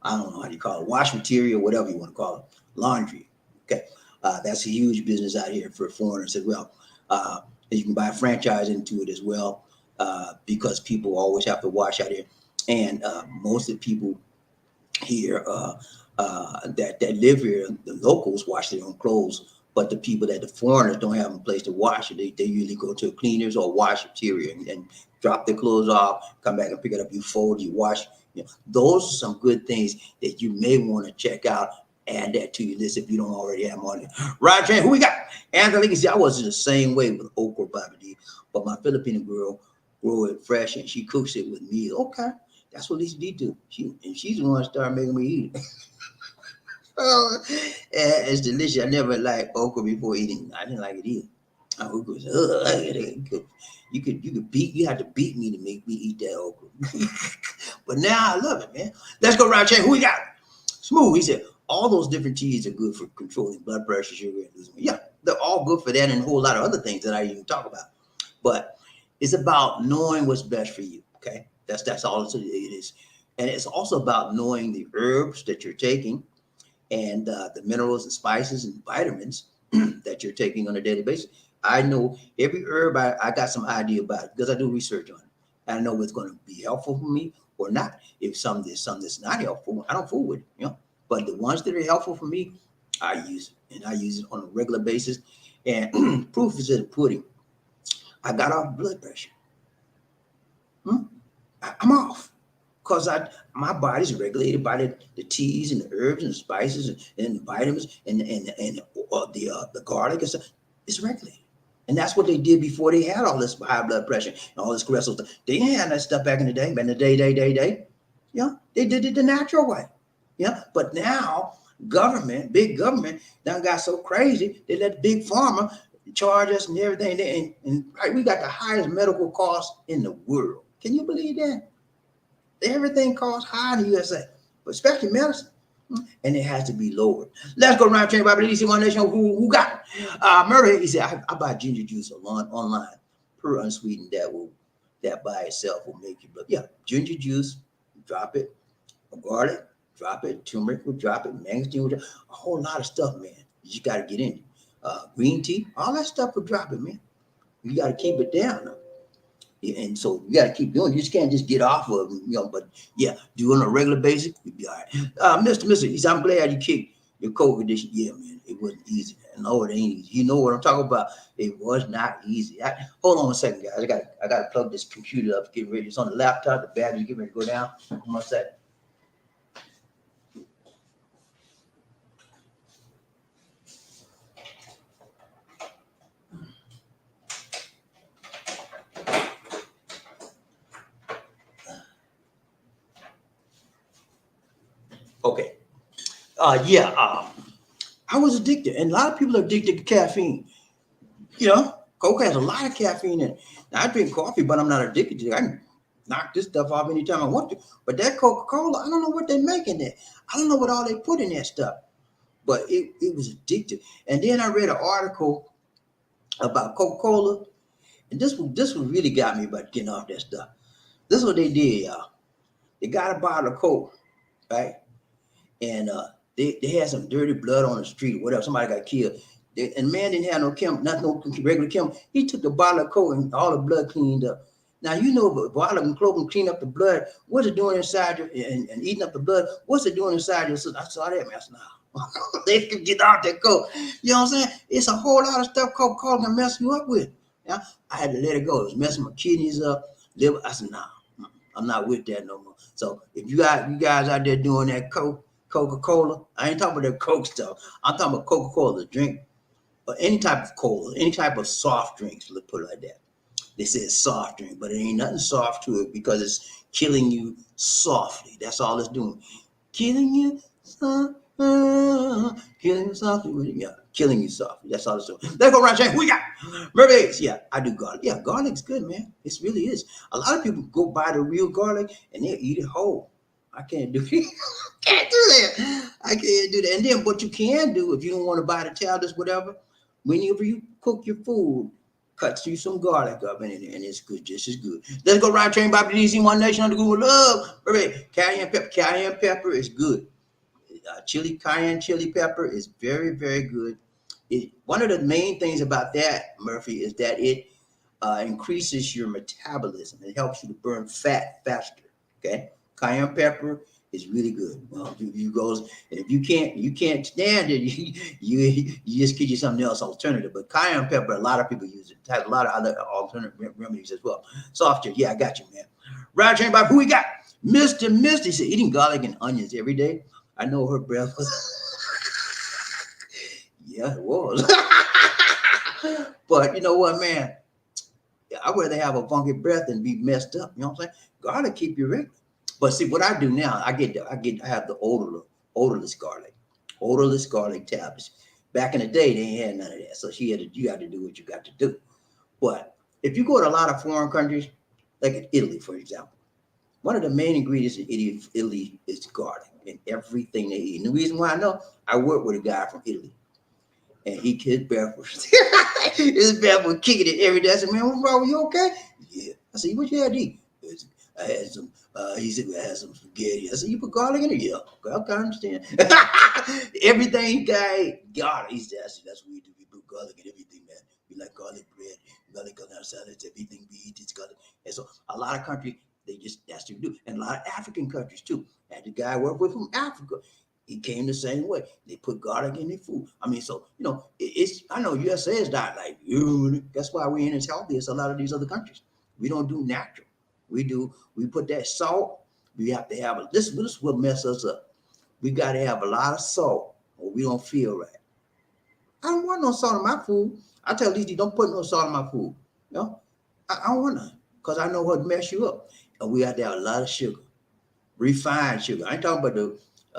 I don't know how you call it, wash material, whatever you want to call it, laundry. Okay, that's a huge business out here for foreigners as well. Uh, and you can buy a franchise into it as well, because people always have to wash out here, and most of the people here that live here, the locals wash their own clothes, but the people that the foreigners don't have a place to wash it, they usually go to cleaners or wash material and drop their clothes off, come back and pick it up. You fold, you wash. Those are some good things that you may want to check out. Add that to your list if you don't already have them on it. Roger, who we got? Anthony, you see, I was the same way with okra, BobbieD, but my Filipino girl grow it fresh and she cooks it with me. Okay, that's what Lisa D do. She's the one that started making me eat it. Oh, it's delicious. I never liked okra before eating. I didn't like it either. Okra was, you had to beat me to make me eat that okra. But now I love it, man. Let's go around check. Who we got? Smooth. He said all those different teas are good for controlling blood pressure, sugar, and losing weight. Yeah, they're all good for that and a whole lot of other things that I even talk about. But it's about knowing what's best for you. Okay, that's all it is, and it's also about knowing the herbs that you're taking and the minerals and spices and vitamins that you're taking on a daily basis. I know every herb I got some idea about it because I do research on it. I know what's going to be helpful for me or not. If there's some that's not helpful, I don't fool with it. But the ones that are helpful for me, I use it, and I use it on a regular basis. And proof is in the pudding. I got off blood pressure. I'm off because my body's regulated by the teas and the herbs and the spices and the vitamins and the garlic and stuff. It's regulated. And that's what they did before they had all this high blood pressure and all this cholesterol stuff. They didn't have that stuff back in the day. Back in the day. Yeah, they did it the natural way. Yeah, but now big government, now got so crazy they let big pharma charge us and everything. And right, we got the highest medical costs in the world. Can you believe that? Everything costs high in the USA, but especially medicine. And it has to be lowered. Let's go around train Bobby DC One Nation. Who got it? Murray, he said, I buy ginger juice online, per unsweetened. That by itself will make you blood. Yeah, ginger juice, drop it. Garlic, drop it. Turmeric will drop it. Mangosteen will drop it. A whole lot of stuff, man. You just got to get in. Green tea, all that stuff will drop it, man. You got to keep it down. And so you got to keep doing it. You just can't just get off of them, but yeah, do it on a regular basis, you'll be all right. Mr. He said, I'm glad you kicked your COVID this year. Yeah, man, it wasn't easy. No, it ain't easy. You know what I'm talking about. It was not easy. Hold on a second, guys. I got to plug this computer up, get ready. It's on the laptop. The battery's getting ready to go down. One second. Okay. I was addicted, and a lot of people are addicted to caffeine. Coke has a lot of caffeine in it. Now, I drink coffee, but I'm not addicted to it. I can knock this stuff off anytime I want to. But that Coca-Cola, I don't know what they're making there. I don't know what all they put in that stuff. But it was addictive. And then I read an article about Coca-Cola, and this one really got me about getting off that stuff. This is what they did, y'all. They got a bottle of Coke, right? And they had some dirty blood on the street, whatever. Somebody got killed. And man didn't have no regular chemical. He took the bottle of Coke and all the blood cleaned up. Now, the bottle of Coke can clean up the blood. What's it doing inside you and eating up the blood? What's it doing inside you? So I saw that, man. I said, nah. They could get out that Coke. You know what I'm saying? It's a whole lot of stuff Coca-Cola can mess you up with. Yeah, I had to let it go. It was messing my kidneys up, liver. I said, nah, I'm not with that no more. So if you guys out there doing that Coca-Cola, I ain't talking about that Coke stuff. I'm talking about Coca-Cola, the drink, or any type of cola, any type of soft drinks, let's put it like that. They say it's soft drink, but it ain't nothing soft to it because it's killing you softly. That's all it's doing. Killing you softly. Killing you softly. Yeah, killing you softly. That's all it's doing. Let's go around, Jack. We got mermaids. Yeah, I do garlic. Yeah, garlic's good, man. It really is. A lot of people go buy the real garlic and they'll eat it whole. I can't do it. Can't do that. I can't do that. And then what you can do if you don't want to buy the tablets, whatever, whenever you cook your food, Cut you some garlic up in it, and it's good, just as good. Let's go ride train Bobby DC, One Nation under Google Love. Baby, cayenne pepper is good. Cayenne chili pepper is very, very good. One of the main things about that, Murphy, is that it increases your metabolism. It helps you to burn fat faster. Okay, cayenne pepper is really good. Well, you goes, and if you can't stand it, you just get you something else alternative. But cayenne pepper, a lot of people use it. It has a lot of other alternative remedies as well. Soft yeah, I got you, man. Right, train by who we got? Mr. Misty said eating garlic and onions every day. I know her breath was. Yeah, it was. But you know what, man? I'd rather have a funky breath than be messed up. You know what I'm saying? Garlic keep you regular. But see, what I do now, I have the odorless garlic tablets. Back in the day, they ain't had none of that. So you got to do what you got to do. But if you go to a lot of foreign countries, like Italy, for example, one of the main ingredients in Italy is garlic in everything they eat. And the reason why I know, I work with a guy from Italy. And his breath was kicking it every day. I said, man, what's wrong? You okay? Yeah. I said, what you had to eat? I had some, he said, I had some spaghetti. I said, you put garlic in it? Yeah. Okay, I understand. Everything guy, garlic. He said, that's what we do. We put garlic in everything, man. We like garlic bread, garlic on our salads, everything we eat is garlic. And so a lot of countries, that's what they do. And a lot of African countries too. And the guy I work with from Africa, he came the same way. They put garlic in their food. I mean, so I know USA is not like you. That's why we ain't as healthy as a lot of these other countries. We don't do natural. We put that salt. We have to have this will mess us up. We got to have a lot of salt, or we don't feel right. I don't want no salt in my food. I tell Lizzie, don't put no salt in my food. You know, I don't want none because I know what mess you up. And we have to have a lot of sugar, refined sugar. I ain't talking about the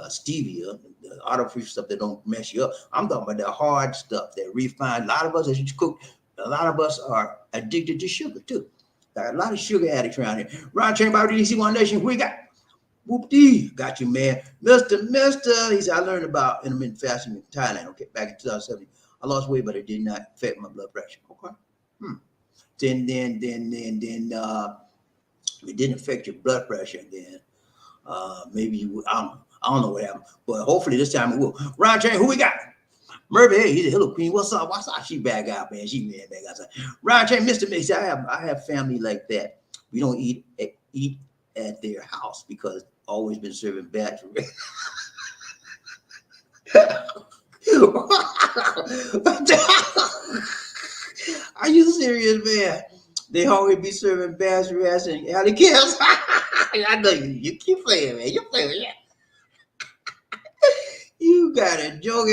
stevia, the artificial stuff that don't mess you up. I'm talking about the hard stuff that refined. A lot of us, as you cook, a lot of us are addicted to sugar too. There are a lot of sugar addicts around here. Ron Chain by DC One Nation, we got BobbieD, got you, man. Mister, he said, I learned about intermittent fasting in Thailand. Okay, back in 2007. I lost weight, but it did not affect my blood pressure. Okay. Then it didn't affect your blood pressure. Then maybe you would, I don't know what happened, but hopefully this time it will. Ron Chain, who we got? Murphy, hey, he's a hello queen. What's up? She bad out, man. She man bad outside. Ron Chain, Mr. Mix. I have family like that. We don't eat at their house because always been serving bad. Are you serious, man? They always be serving bass rats and alley cats. I know you keep playing, man. You playing, yeah. You got a joke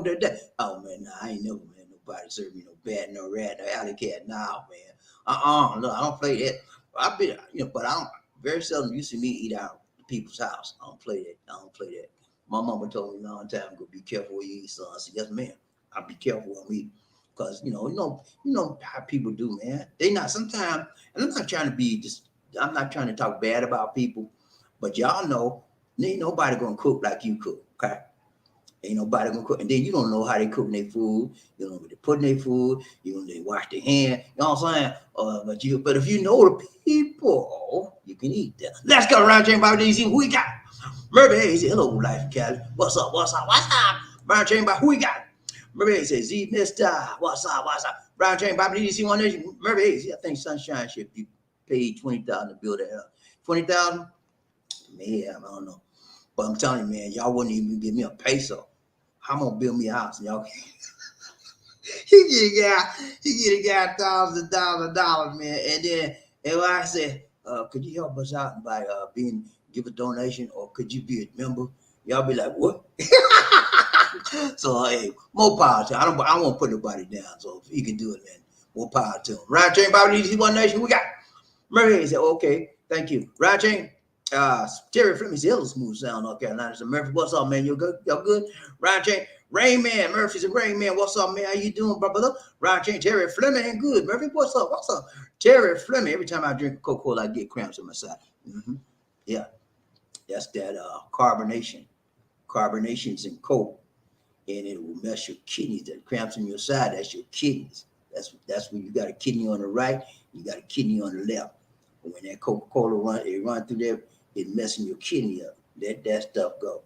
today. Oh man, nah, I ain't never man nobody serve me no bat, no rat, no alley cat. Nah, man. No, I don't play that. I've been, but I don't. Very seldom you see me eat out at people's house. I don't play that. My mama told me a long time ago, be careful where you eat, son. I said, yes, ma'am. I'll be careful when we eat. Because you know how people do, man. They not sometimes, and I'm not trying to be just. I'm not trying to talk bad about people, but y'all know, ain't nobody gonna cook like you cook, okay? Ain't nobody gonna cook, and then you don't know how they cook their food. You don't know what they put in their food. You don't know they wash their hand. You know what I'm saying? But if you know the people, you can eat them. Let's go around Chain Bobby DC. Who we got? Murphy Hayes. Hello, Life Cali. What's up? Brown Chain Bobby. Who we got? Murphy Hayes says, Z Mister. What's up? Brown Chain Bobby DC One Nation. Murphy Hayes. I think Sunshine should be paid $20,000 to build that up. $20,000? Man, I don't know. But I'm telling you, man, y'all wouldn't even give me a peso. I'm gonna build me a house, y'all. He get a guy thousands of dollars, man. And then if I say, could you help us out by give a donation, or could you be a member? Y'all be like, what? So hey, more power to him. I won't put nobody down. So if he can do it, man, more power to him. Ryan Chain, BobbieD, One Nation, we got Murray. Said, okay, thank you. Ryan Chain. Terry Fleming said, hello, smooth sound, North Carolina. So Murphy, what's up, man? You good? Y'all good? Ryan Chain, Rain Man, Murphy said, Rain Man, what's up, man? How you doing, brother? Ryan Chain, Terry Fleming, good. Murphy, what's up? Terry Fleming, every time I drink Coca-Cola, I get cramps in my side. Yeah, that's that carbonations in Coke, and it will mess your kidneys. That cramps in your side, that's your kidneys. That's when you got a kidney on the right, you got a kidney on the left. And when that Coca-Cola run through there, it messing your kidney up. Let that stuff go.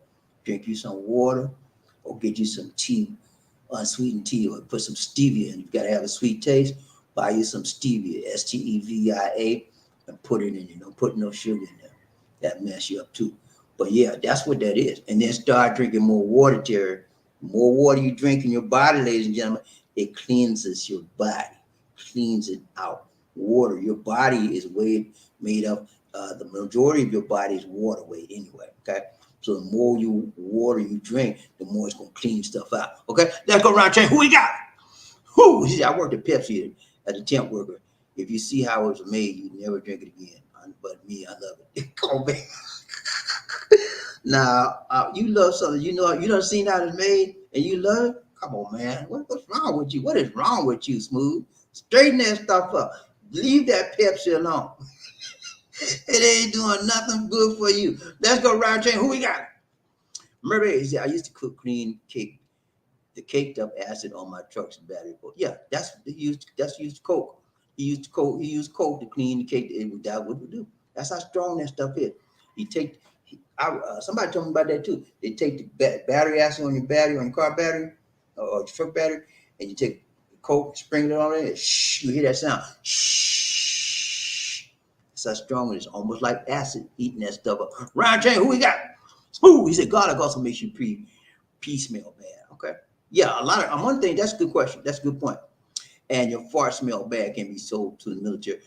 Drink you some water, or get you some tea, unsweetened tea, or put some stevia in. You gotta have a sweet taste. Buy you some stevia, stevia, and put it in. Don't put no sugar in there. That mess you up too. But yeah, that's what that is. And then start drinking more water, Terry. The more water you drink in your body, ladies and gentlemen, it cleanses your body, cleans it out. Water, your body is made up. The majority of your body is water weight anyway. Okay, so the more water you drink, the more it's gonna clean stuff out. Okay, let's go around chain. Who we got? Who? I worked at Pepsi as a temp worker. If you see how it was made, you never drink it again. But me, I love it. Come on, man. Now, you love something, you done seen how it's made and you love it. Come on, man. What's wrong with you? What is wrong with you, Smooth? Straighten that stuff up. Leave that Pepsi alone. It ain't doing nothing good for you. Let's go round chain. Who we got? Remember, I used to cook clean cake, the caked up acid on my truck's battery. Yeah, that's used coke. He used coke to clean the cake. That what we do. That's how strong that stuff is. You take somebody told me about that too. They take the battery acid on your car battery or your truck battery, and you take coke, sprinkle it on it, and you hear that sound. Shh. That's how strong it is. Almost like acid eating that stuff up. Ryan Chain, who we got? Smooth. He said garlic also makes you pee smell bad. Okay. Yeah, a lot of one thing. That's a good question. That's a good point. And your fart smell bad can be sold to the military.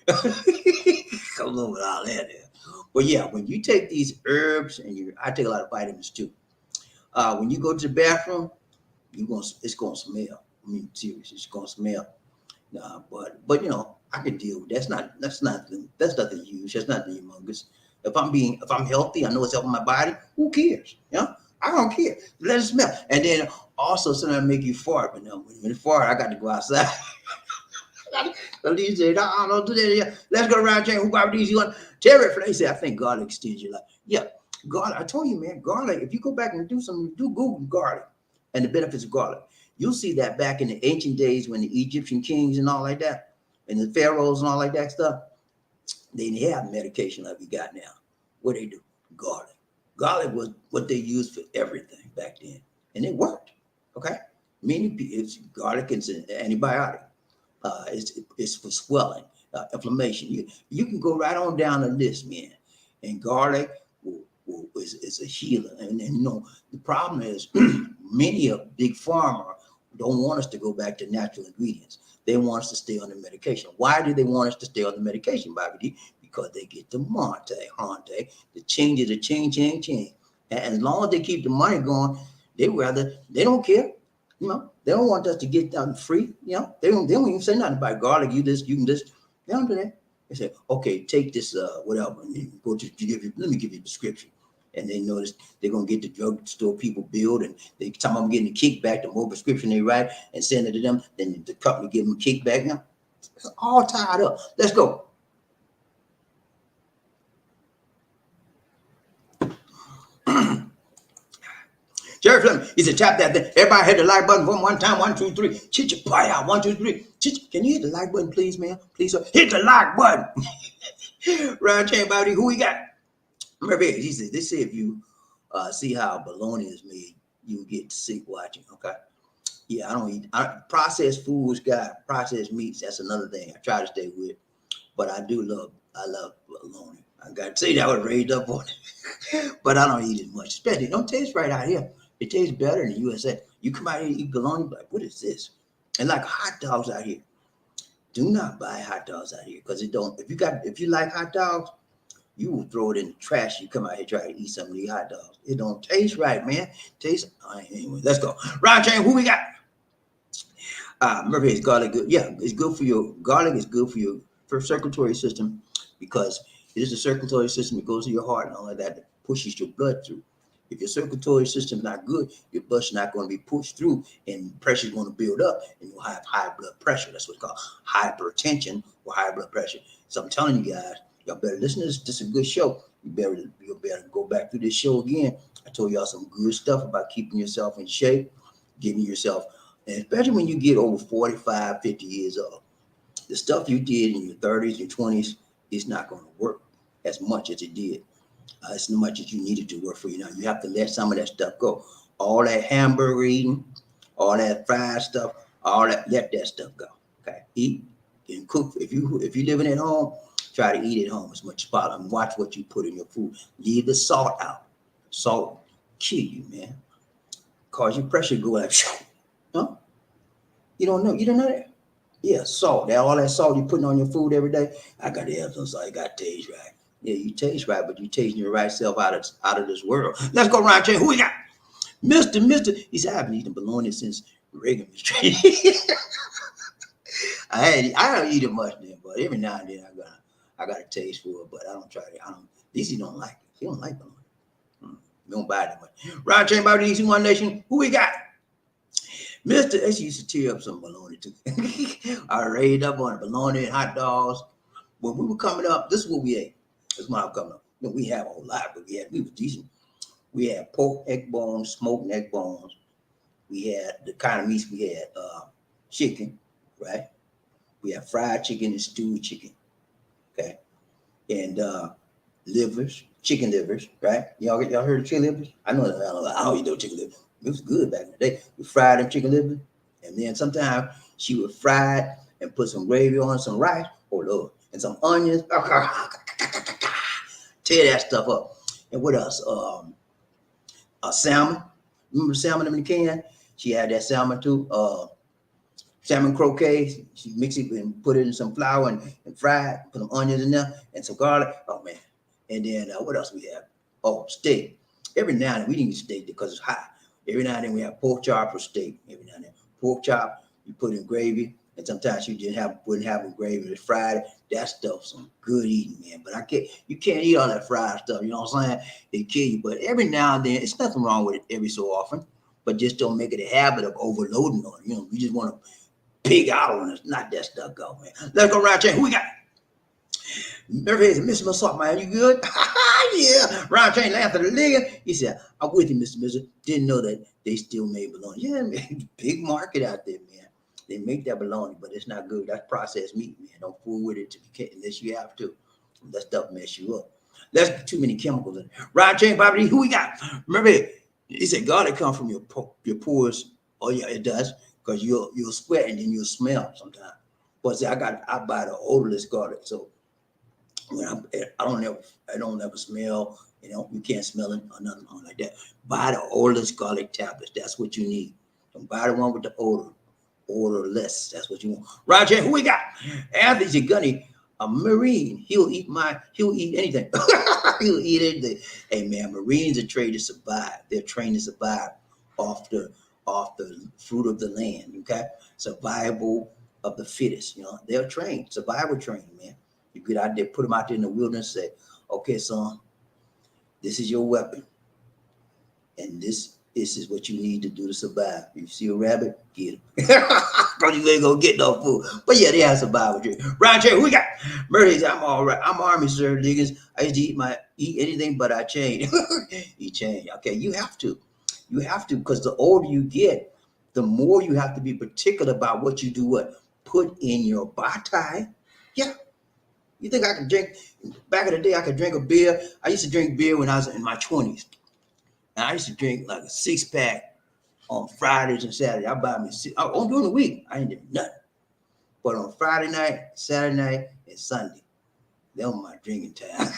Come on with all that there. But yeah, when you take these herbs and I take a lot of vitamins too. When you go to the bathroom, it's gonna smell. I mean, seriously, it's gonna smell. But I can deal with that. That's nothing huge. That's nothing humongous. If I'm healthy, I know it's helping my body. Who cares? I don't care. Let it smell. And then also sometimes make you fart. But when you fart, I got to go outside. These days, I don't do that. Let's go around chain. Who got these? You want Terry? He said, I think garlic extends your life. Yeah, garlic. I told you, man, garlic. If you go back and do Google garlic and the benefits of garlic, you'll see that back in the ancient days when the Egyptian kings and all like that, and the pharaohs and all like that stuff, they didn't have medication like we got now. What they do? Garlic. Garlic was what they used for everything back then, and it worked. Okay, garlic is an antibiotic. It's for swelling, inflammation. You can go right on down the list, man. And garlic is a healer. And the problem is many of big pharma don't want us to go back to natural ingredients. They want us to stay on the medication. Why do they want us to stay on the medication, BobbieD? Because they get the hante, the change. And as long as they keep the money going, they don't care. They don't want us to get down free. They don't even say nothing about garlic. You can just, they don't do that. They say, okay, take this, whatever, and you go to let me give you a prescription. And they notice they're going to get the drugstore people billed, and they time I'm getting the kickback, the more prescription they write and send it to them, then the company give them a kickback. Now, it's all tied up. Let's go. Jerry Fleming, he said, tap that thing. Everybody hit the like button one time. 1, 2, 3. Chit your 1, 2, 3. Can you hit the like button, please, man? Please, sir. Hit the like button. Ryan Chain, BobbieD, who we got? Remember, he said, they say if you see how bologna is made, you get sick watching. Okay. Yeah, I don't eat processed foods, processed meats. That's another thing I try to stay with. But I love bologna. I got to say that I was raised up on it. But I don't eat it much. Especially, it don't taste right out here. It tastes better in the USA. You come out here and eat bologna, like, what is this? And like hot dogs out here. Do not buy hot dogs out here because it don't. If you like hot dogs, you will throw it in the trash. You come out here try to eat some of these hot dogs. It don't taste right, man. Anyway. Let's go. Ryan Chain, who we got? Remember, is garlic good? Yeah, it's good for your garlic. Is good for your circulatory system because it is the circulatory system that goes to your heart and all of that pushes your blood through. If your circulatory system is not good, your blood's not going to be pushed through and pressure is going to build up and you'll have high blood pressure. That's what's called hypertension or high blood pressure. So I'm telling you guys, y'all better listen to this. This is a good show. You better go back through this show again. I told y'all some good stuff about keeping yourself in shape, getting yourself And especially when you get over 45, 50 years old, the stuff you did in your 30s, your 20s is not going to work as much as it did, as much as you needed to work for you now. You have to let some of that stuff go. All that hamburger eating, all that fried stuff, all that, let that stuff go. Okay, eat and cook. If you living at home, try to eat at home as much as possible and watch what you put in your food. Leave the salt out. Salt kill you, man. Cause your pressure go like, huh? You don't know. You don't know that. Yeah, salt. That all that salt you putting on your food every day. I got to have some salt. I got to taste right. Yeah, you taste right, but you tasting your right self out of this world. Let's go around here. Who we got? Mister. He said, I've been eating bologna since Reagan was training. I don't eat it much then, but every now and then I got a taste for it, but I don't try it. At least he don't like it. He don't like bologna. We don't buy that much. Round chain BobbieD, One Nation. Who we got? Mr. S used to tear up some bologna too. I raised up on bologna and hot dogs. When we were coming up, this is what we ate. This is when I was coming up. We have a whole lot, but we was decent. We had pork neck bones, smoked neck bones. We had the kind of meats we had, chicken, right? We had fried chicken and stewed chicken, okay? And livers, chicken livers, right? Y'all heard of chicken livers? I don't eat no chicken livers. It was good back in the day. We fried them chicken livers, and then sometimes she would fry it and put some gravy on, some rice, oh Lord, and some onions. Tear that stuff up. And what else? Salmon. Remember salmon in the can? She had that salmon too. Salmon croquet. She mix it and put it in some flour and fry it. Put some onions in there and some garlic. Oh man. And then what else we have? Oh, steak. Every now and then we didn't eat steak because it's hot. Every now and then we have pork chop or steak. Every now and then pork chop you put in gravy, and sometimes you wouldn't have gravy. It's fried. That stuff's some good eating, man. But you can't eat all that fried stuff. You know what I'm saying? It kill you. But every now and then, it's nothing wrong with it every so often. But just don't make it a habit of overloading on it. You know, we just want to pig out on it. Not that stuff go, man. Let's go right there. Who we got? Murphy said, Mr. Salt, man, you good? Yeah. Ron Chain laughed at the nigga. He said, I'm with you, Mr. Mister. Didn't know that they still made bologna. Yeah, man. Big market out there, man. They make that bologna, but it's not good. That's processed meat, man. Don't fool with it unless you have to. That stuff mess you up. That's too many chemicals in it. Ron Chain, BobbieD, who we got? Remember, he said, garlic comes from your pores. Oh, yeah, it does. Because you'll sweat and then you'll smell sometimes. But see, I buy the odorless garlic. So when I don't ever smell, you can't smell it or nothing like that. Buy the odorless garlic tablets. That's what you need. Don't buy the one with the odorless. That's what you want. Roger, who we got? Anthony Gunny, a Marine. He'll eat anything. He'll eat anything. Hey man, Marines are trained to survive. They're trained to survive off the fruit of the land. Okay, survival of the fittest. They're trained, survival training, man. You get out there, put them out there in the wilderness, say, okay, son, this is your weapon. And this is what you need to do to survive. If you see a rabbit, get him. Because you ain't going to get no food. But yeah, they have survival training. Round here, who we got? Murray, I'm all right. I'm Army, sir, niggas. I used to eat anything but I change. You change. Okay, you have to. You have to, because the older you get, the more you have to be particular about what you do, put in your body. Yeah. You think I could drink? Back in the day, I could drink a beer. I used to drink beer when I was in my 20s. And I used to drink like a 6-pack on Fridays and Saturdays. I buy me during the week. I ain't doing nothing. But on Friday night, Saturday night, and Sunday, that was my drinking time.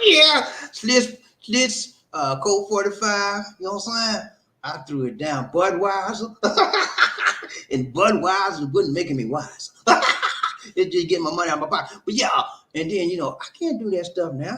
Yeah. Slits, Colt 45, you know what I'm saying? I threw it down. Budweiser. And Budweiser wasn't making me wise. It's just getting my money out of my pocket. But yeah, and then, I can't do that stuff now.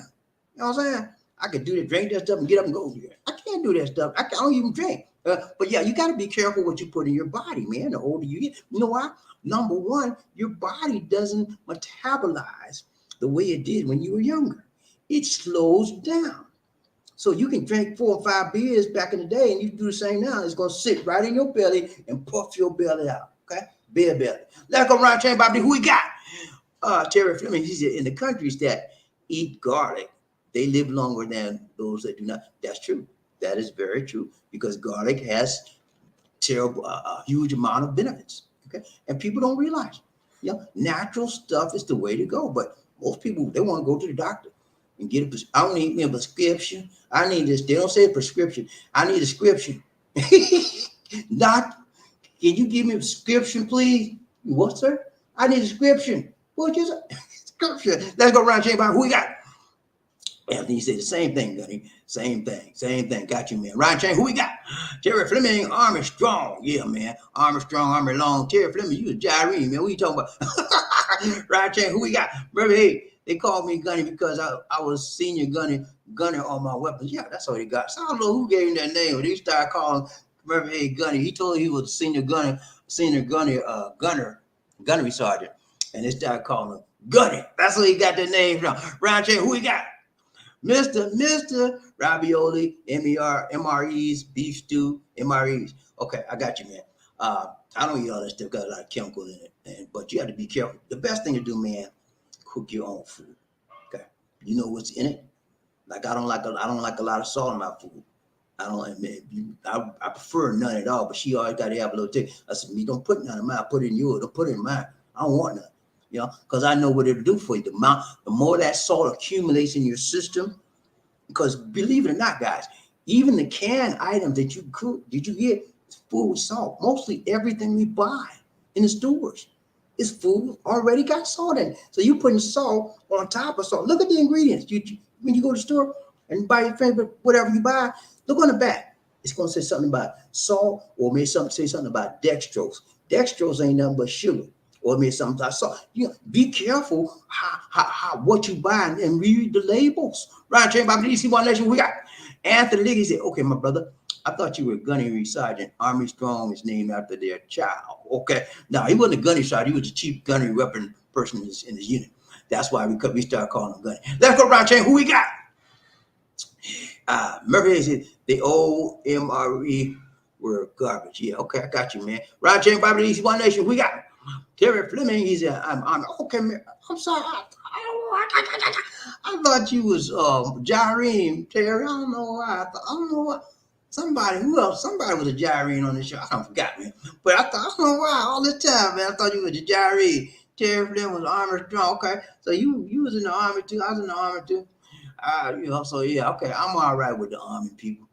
You know what I'm saying? I could do that, drink that stuff and get up and go. I can't do that stuff. I don't even drink. But yeah, you got to be careful what you put in your body, man. The older you get. You know why? Number one, your body doesn't metabolize the way it did when you were younger. It slows down. So you can drink 4 or 5 beers back in the day and you do the same now. It's going to sit right in your belly and puff your belly out. Okay? Beer belly. Let's go around chain, BobbieD. Who we got? Terry Fleming. He said, in the countries that eat garlic, they live longer than those that do not. That's true. That is very true because garlic has terrible, a huge amount of benefits. Okay, and people don't realize, natural stuff is the way to go. But most people, they want to go to the doctor and get a. I don't need me a prescription. I need this. They don't say a prescription. I need a prescription. Doc, can you give me a prescription, please? What, sir? I need a prescription. What is it? Prescription. Let's go around Chamber. Who we got? Anthony said the same thing, Gunny. Same thing. Got you, man. Ryan Chain, who we got? Terry Fleming, Army Strong. Yeah, man. Army Strong, Army Long. Terry Fleming, you a gyrene, man. What you talking about? Ryan Chain, who we got? Remember, hey, they called me Gunny because I was senior gunner on my weapons. Yeah, that's all he got. So I don't know who gave him that name. They started calling, remember, hey, Gunny. He told he was a gunnery sergeant. And they started calling him Gunny. That's where he got the name from. Ryan Chain, who we got? Mr. Ravioli, MREs, beef stew, MREs. Okay, I got you, man. I don't eat all that stuff, got a lot of chemicals in it, but you have to be careful. The best thing to do, man, cook your own food. Okay, you know what's in it. Like I don't like a lot of salt in my food. I prefer none at all. But she always got to have a little taste. I said, me don't put none in mine. Put it in yours. Don't put it in mine. I don't want none. Because I know what it'll do for you. The more that salt accumulates in your system, because believe it or not, guys, even the canned items that you get is full with salt. Mostly everything we buy in the stores is food already got salt in it. So you're putting salt on top of salt. Look at the ingredients. When you go to the store and buy your favorite, whatever you buy, look on the back. It's going to say something about salt, or maybe say something about dextrose. Dextrose ain't nothing but sugar. Or maybe something I saw. Be careful how what you buy and read the labels. Ryan Chain, BobbieD, see one lesson we got. Anthony Liggy said, okay, my brother, I thought you were a gunnery sergeant. Army Strong is named after their child. Okay. Now, he wasn't a gunnery sergeant. He was the chief gunnery weapon person in his unit. That's why we started calling him gunnery. Let's go, Ryan Chain. Who we got? Murphy said, the old MRE were garbage. Yeah, okay, I got you, man. Ryan Chain, BobbieD, see one nation. We got Terry Fleming, he said, I'm okay, man. I'm sorry. I thought you was Gyrene, Terry. I don't know why. I don't know what. Somebody was a Gyrene on the show. I don't forgot, man. But I don't know why all this time, man. I thought you was a Gyrene. Terry Fleming was Army Strong. Okay. So you was in the Army too. I was in the Army too. So yeah, okay. I'm all right with the Army people.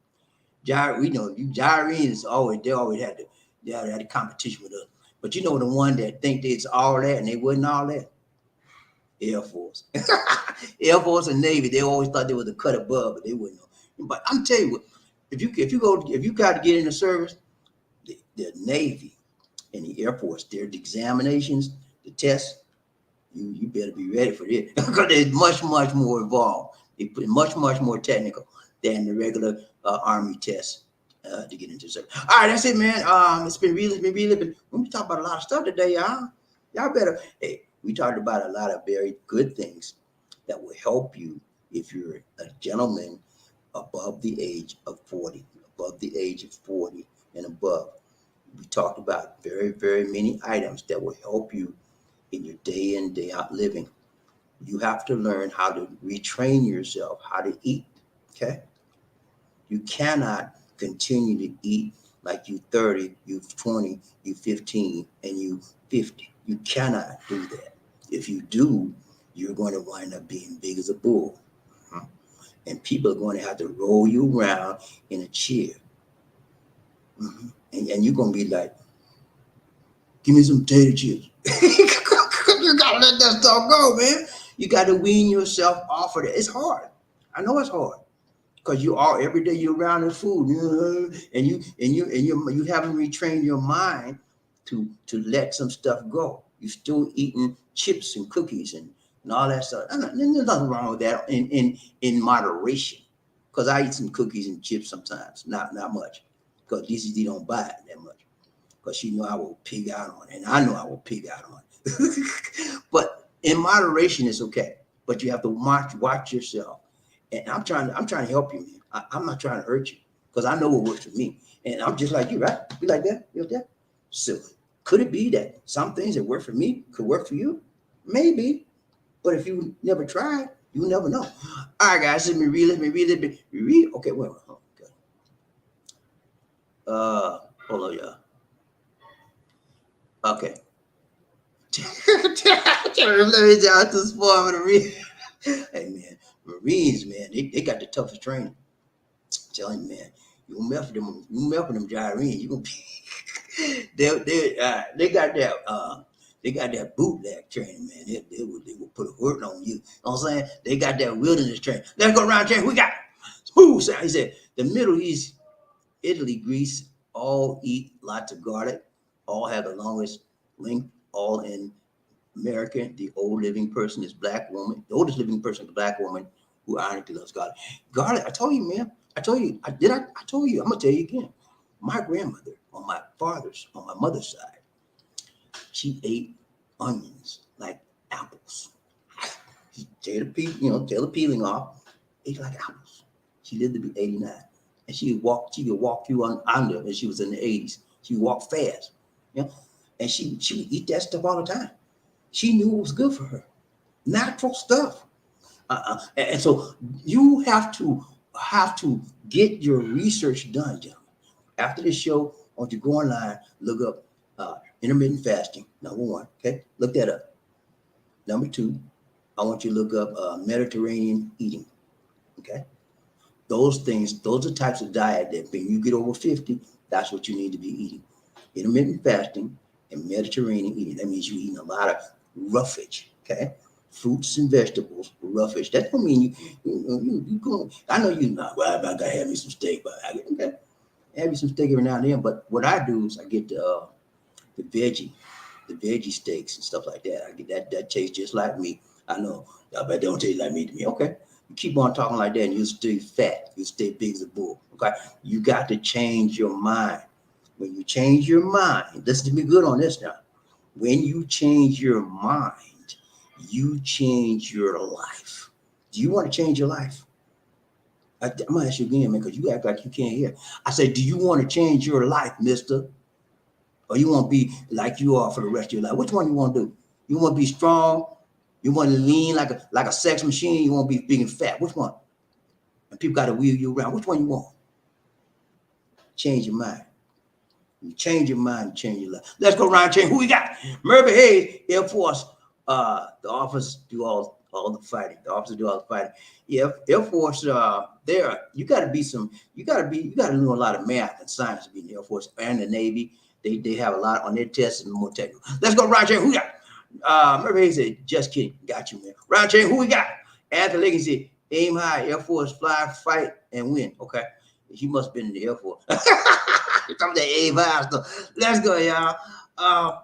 We know you Gyrenes they always had the competition with us. But you know the one that think it's all that and they wasn't all that? Air Force. Air Force and Navy, they always thought they was a cut above, but they wouldn't know. But I'm telling you what, if you got to get in the service, the Navy and the Air Force, their examinations, the tests, you better be ready for this. Because they're much more involved. They put much more technical than the regular Army tests. To get into service. All right, that's it, man. It's been really. We talk about a lot of stuff today, y'all. Y'all better. Hey, we talked about a lot of very good things that will help you if you're a gentleman above the age of 40, and above. We talked about very, very many items that will help you in your day in, day out living. You have to learn how to retrain yourself, how to eat. Okay, you cannot continue to eat like you 30, you 20, you 15, and you 50. You cannot do that. If you do, you're going to wind up being big as a bull. And people are going to have to roll you around in a chair. And you're going to be like, give me some potato chips. You got to let that stuff go, man. You got to wean yourself off of it. It's hard. I know it's hard. Because you are every day you're around the food, and you haven't retrained your mind to let some stuff go. You're still eating chips and cookies and all that stuff. There's nothing wrong with that in moderation. Because I eat some cookies and chips sometimes, not much. Because DCD don't buy it that much. Because she know I will pig out on it, and I know I will pig out on it. But in moderation, it's okay. But you have to watch yourself. And I'm trying to help you, man. I'm not trying to hurt you because I know what works for me. And I'm just like you, right? You like that? You like that? So could it be that some things that work for me could work for you? Maybe. But if you never tried, you never know. All right, guys. Let me read. Okay, wait. Hold on, y'all. Okay. Let me tell you this for the Marines. Hey man, Marines, man, they got the toughest training. I'm telling you, man, you mess with them, you mess with them Gyrene, you gonna be. They got that bootleg training, man. They will put a hurt on you. You know what I'm saying? They got that wilderness training. Let's go around training. We got smooth sound. He said the Middle East, Italy, Greece, all eat lots of garlic, all have the longest length, all in America. The old living person is black woman. The oldest living person is a black woman who ironically loves garlic. Garlic, I told you, man. I told you. I told you. I'm gonna tell you again. My grandmother on my mother's side, she ate onions like apples. She tear the peeling off, ate like apples. She lived to be 89. And she could walk you on under, and she was in the 80s. She would walk fast. You know, and she would eat that stuff all the time. She knew it was good for her. Natural stuff. And so you have to get your research done, gentlemen. After this show, I want you to go online, look up intermittent fasting. Number one, okay, look that up. Number two, I want you to look up Mediterranean eating. Okay, those are types of diet that when you get over 50, that's what you need to be eating. Intermittent fasting and Mediterranean eating. That means you're eating a lot of roughage. Okay. Fruits and vegetables, roughage. That don't mean you go. I know you're not. Well, I gotta have me some steak, but I okay, have me some steak every now and then. But what I do is I get the veggie steaks and stuff like that. I get that tastes just like me. I know, but they don't taste like meat to me. Okay, you keep on talking like that, and you stay fat. You stay big as a bull. Okay, you got to change your mind. When you change your mind, listen to me good on this now. When you change your mind, you change your life. Do you want to change your life? I'm gonna ask you again, man, because you act like you can't hear. I said, do you want to change your life, mister? Or you want to be like you are for the rest of your life? Which one you want to do? You want to be strong? You want to lean like a sex machine? You want to be big and fat? Which one? And people got to wheel you around. Which one you want? Change your mind. You change your mind, you change your life. Let's go around and change. Who we got? Murphy Hayes, Air Force. The officers do all the fighting. The officers do all the fighting. Yeah, Air Force. There, you got to know a lot of math and science to be in the Air Force and the Navy. They have a lot on their tests and more technical. Let's go round chain. Who we got? Murphy Hayes said, "Just kidding, got you, man." Round chain. Who we got? Anthony Liggins said, "Aim high, Air Force, fly, fight, and win." Okay, he must have been in the Air Force. Some of that A5 stuff. Let's go, y'all.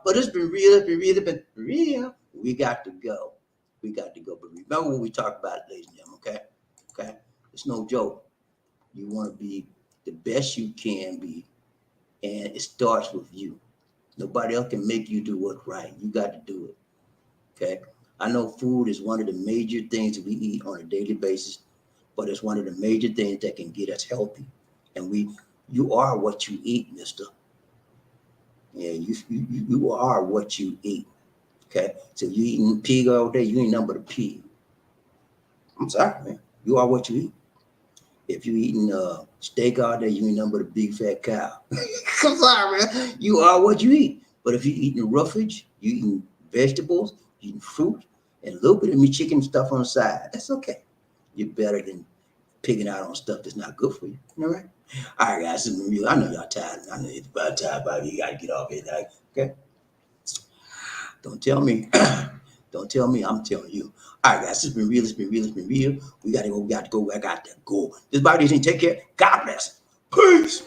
But it's been real. It's been real. We got to go. But remember what we talked about, ladies and gentlemen, okay? It's no joke. You want to be the best you can be, and it starts with you. Nobody else can make you do what's right. You got to do it, okay? I know food is one of the major things that we eat on a daily basis, but it's one of the major things that can get us healthy. And you are what you eat, mister. Yeah, you are what you eat. Okay, so you eating pig all day, you ain't nothing but a pig. I'm sorry, man. You are what you eat. If you eating steak all day, you ain't nothing but a big fat cow. I'm sorry, man. You are what you eat. But if you eating roughage, you eating vegetables, you eating fruit, and a little bit of meat, chicken stuff on the side, that's okay. You're better than picking out on stuff that's not good for you. All right? All right, guys. I know y'all tired. I know it's about time, but you got to get off here. Okay? Don't tell me. Don't tell me. I'm telling you. All right, guys. It's been real. We got to go. I got to go. This body didn't take care. God bless. Peace.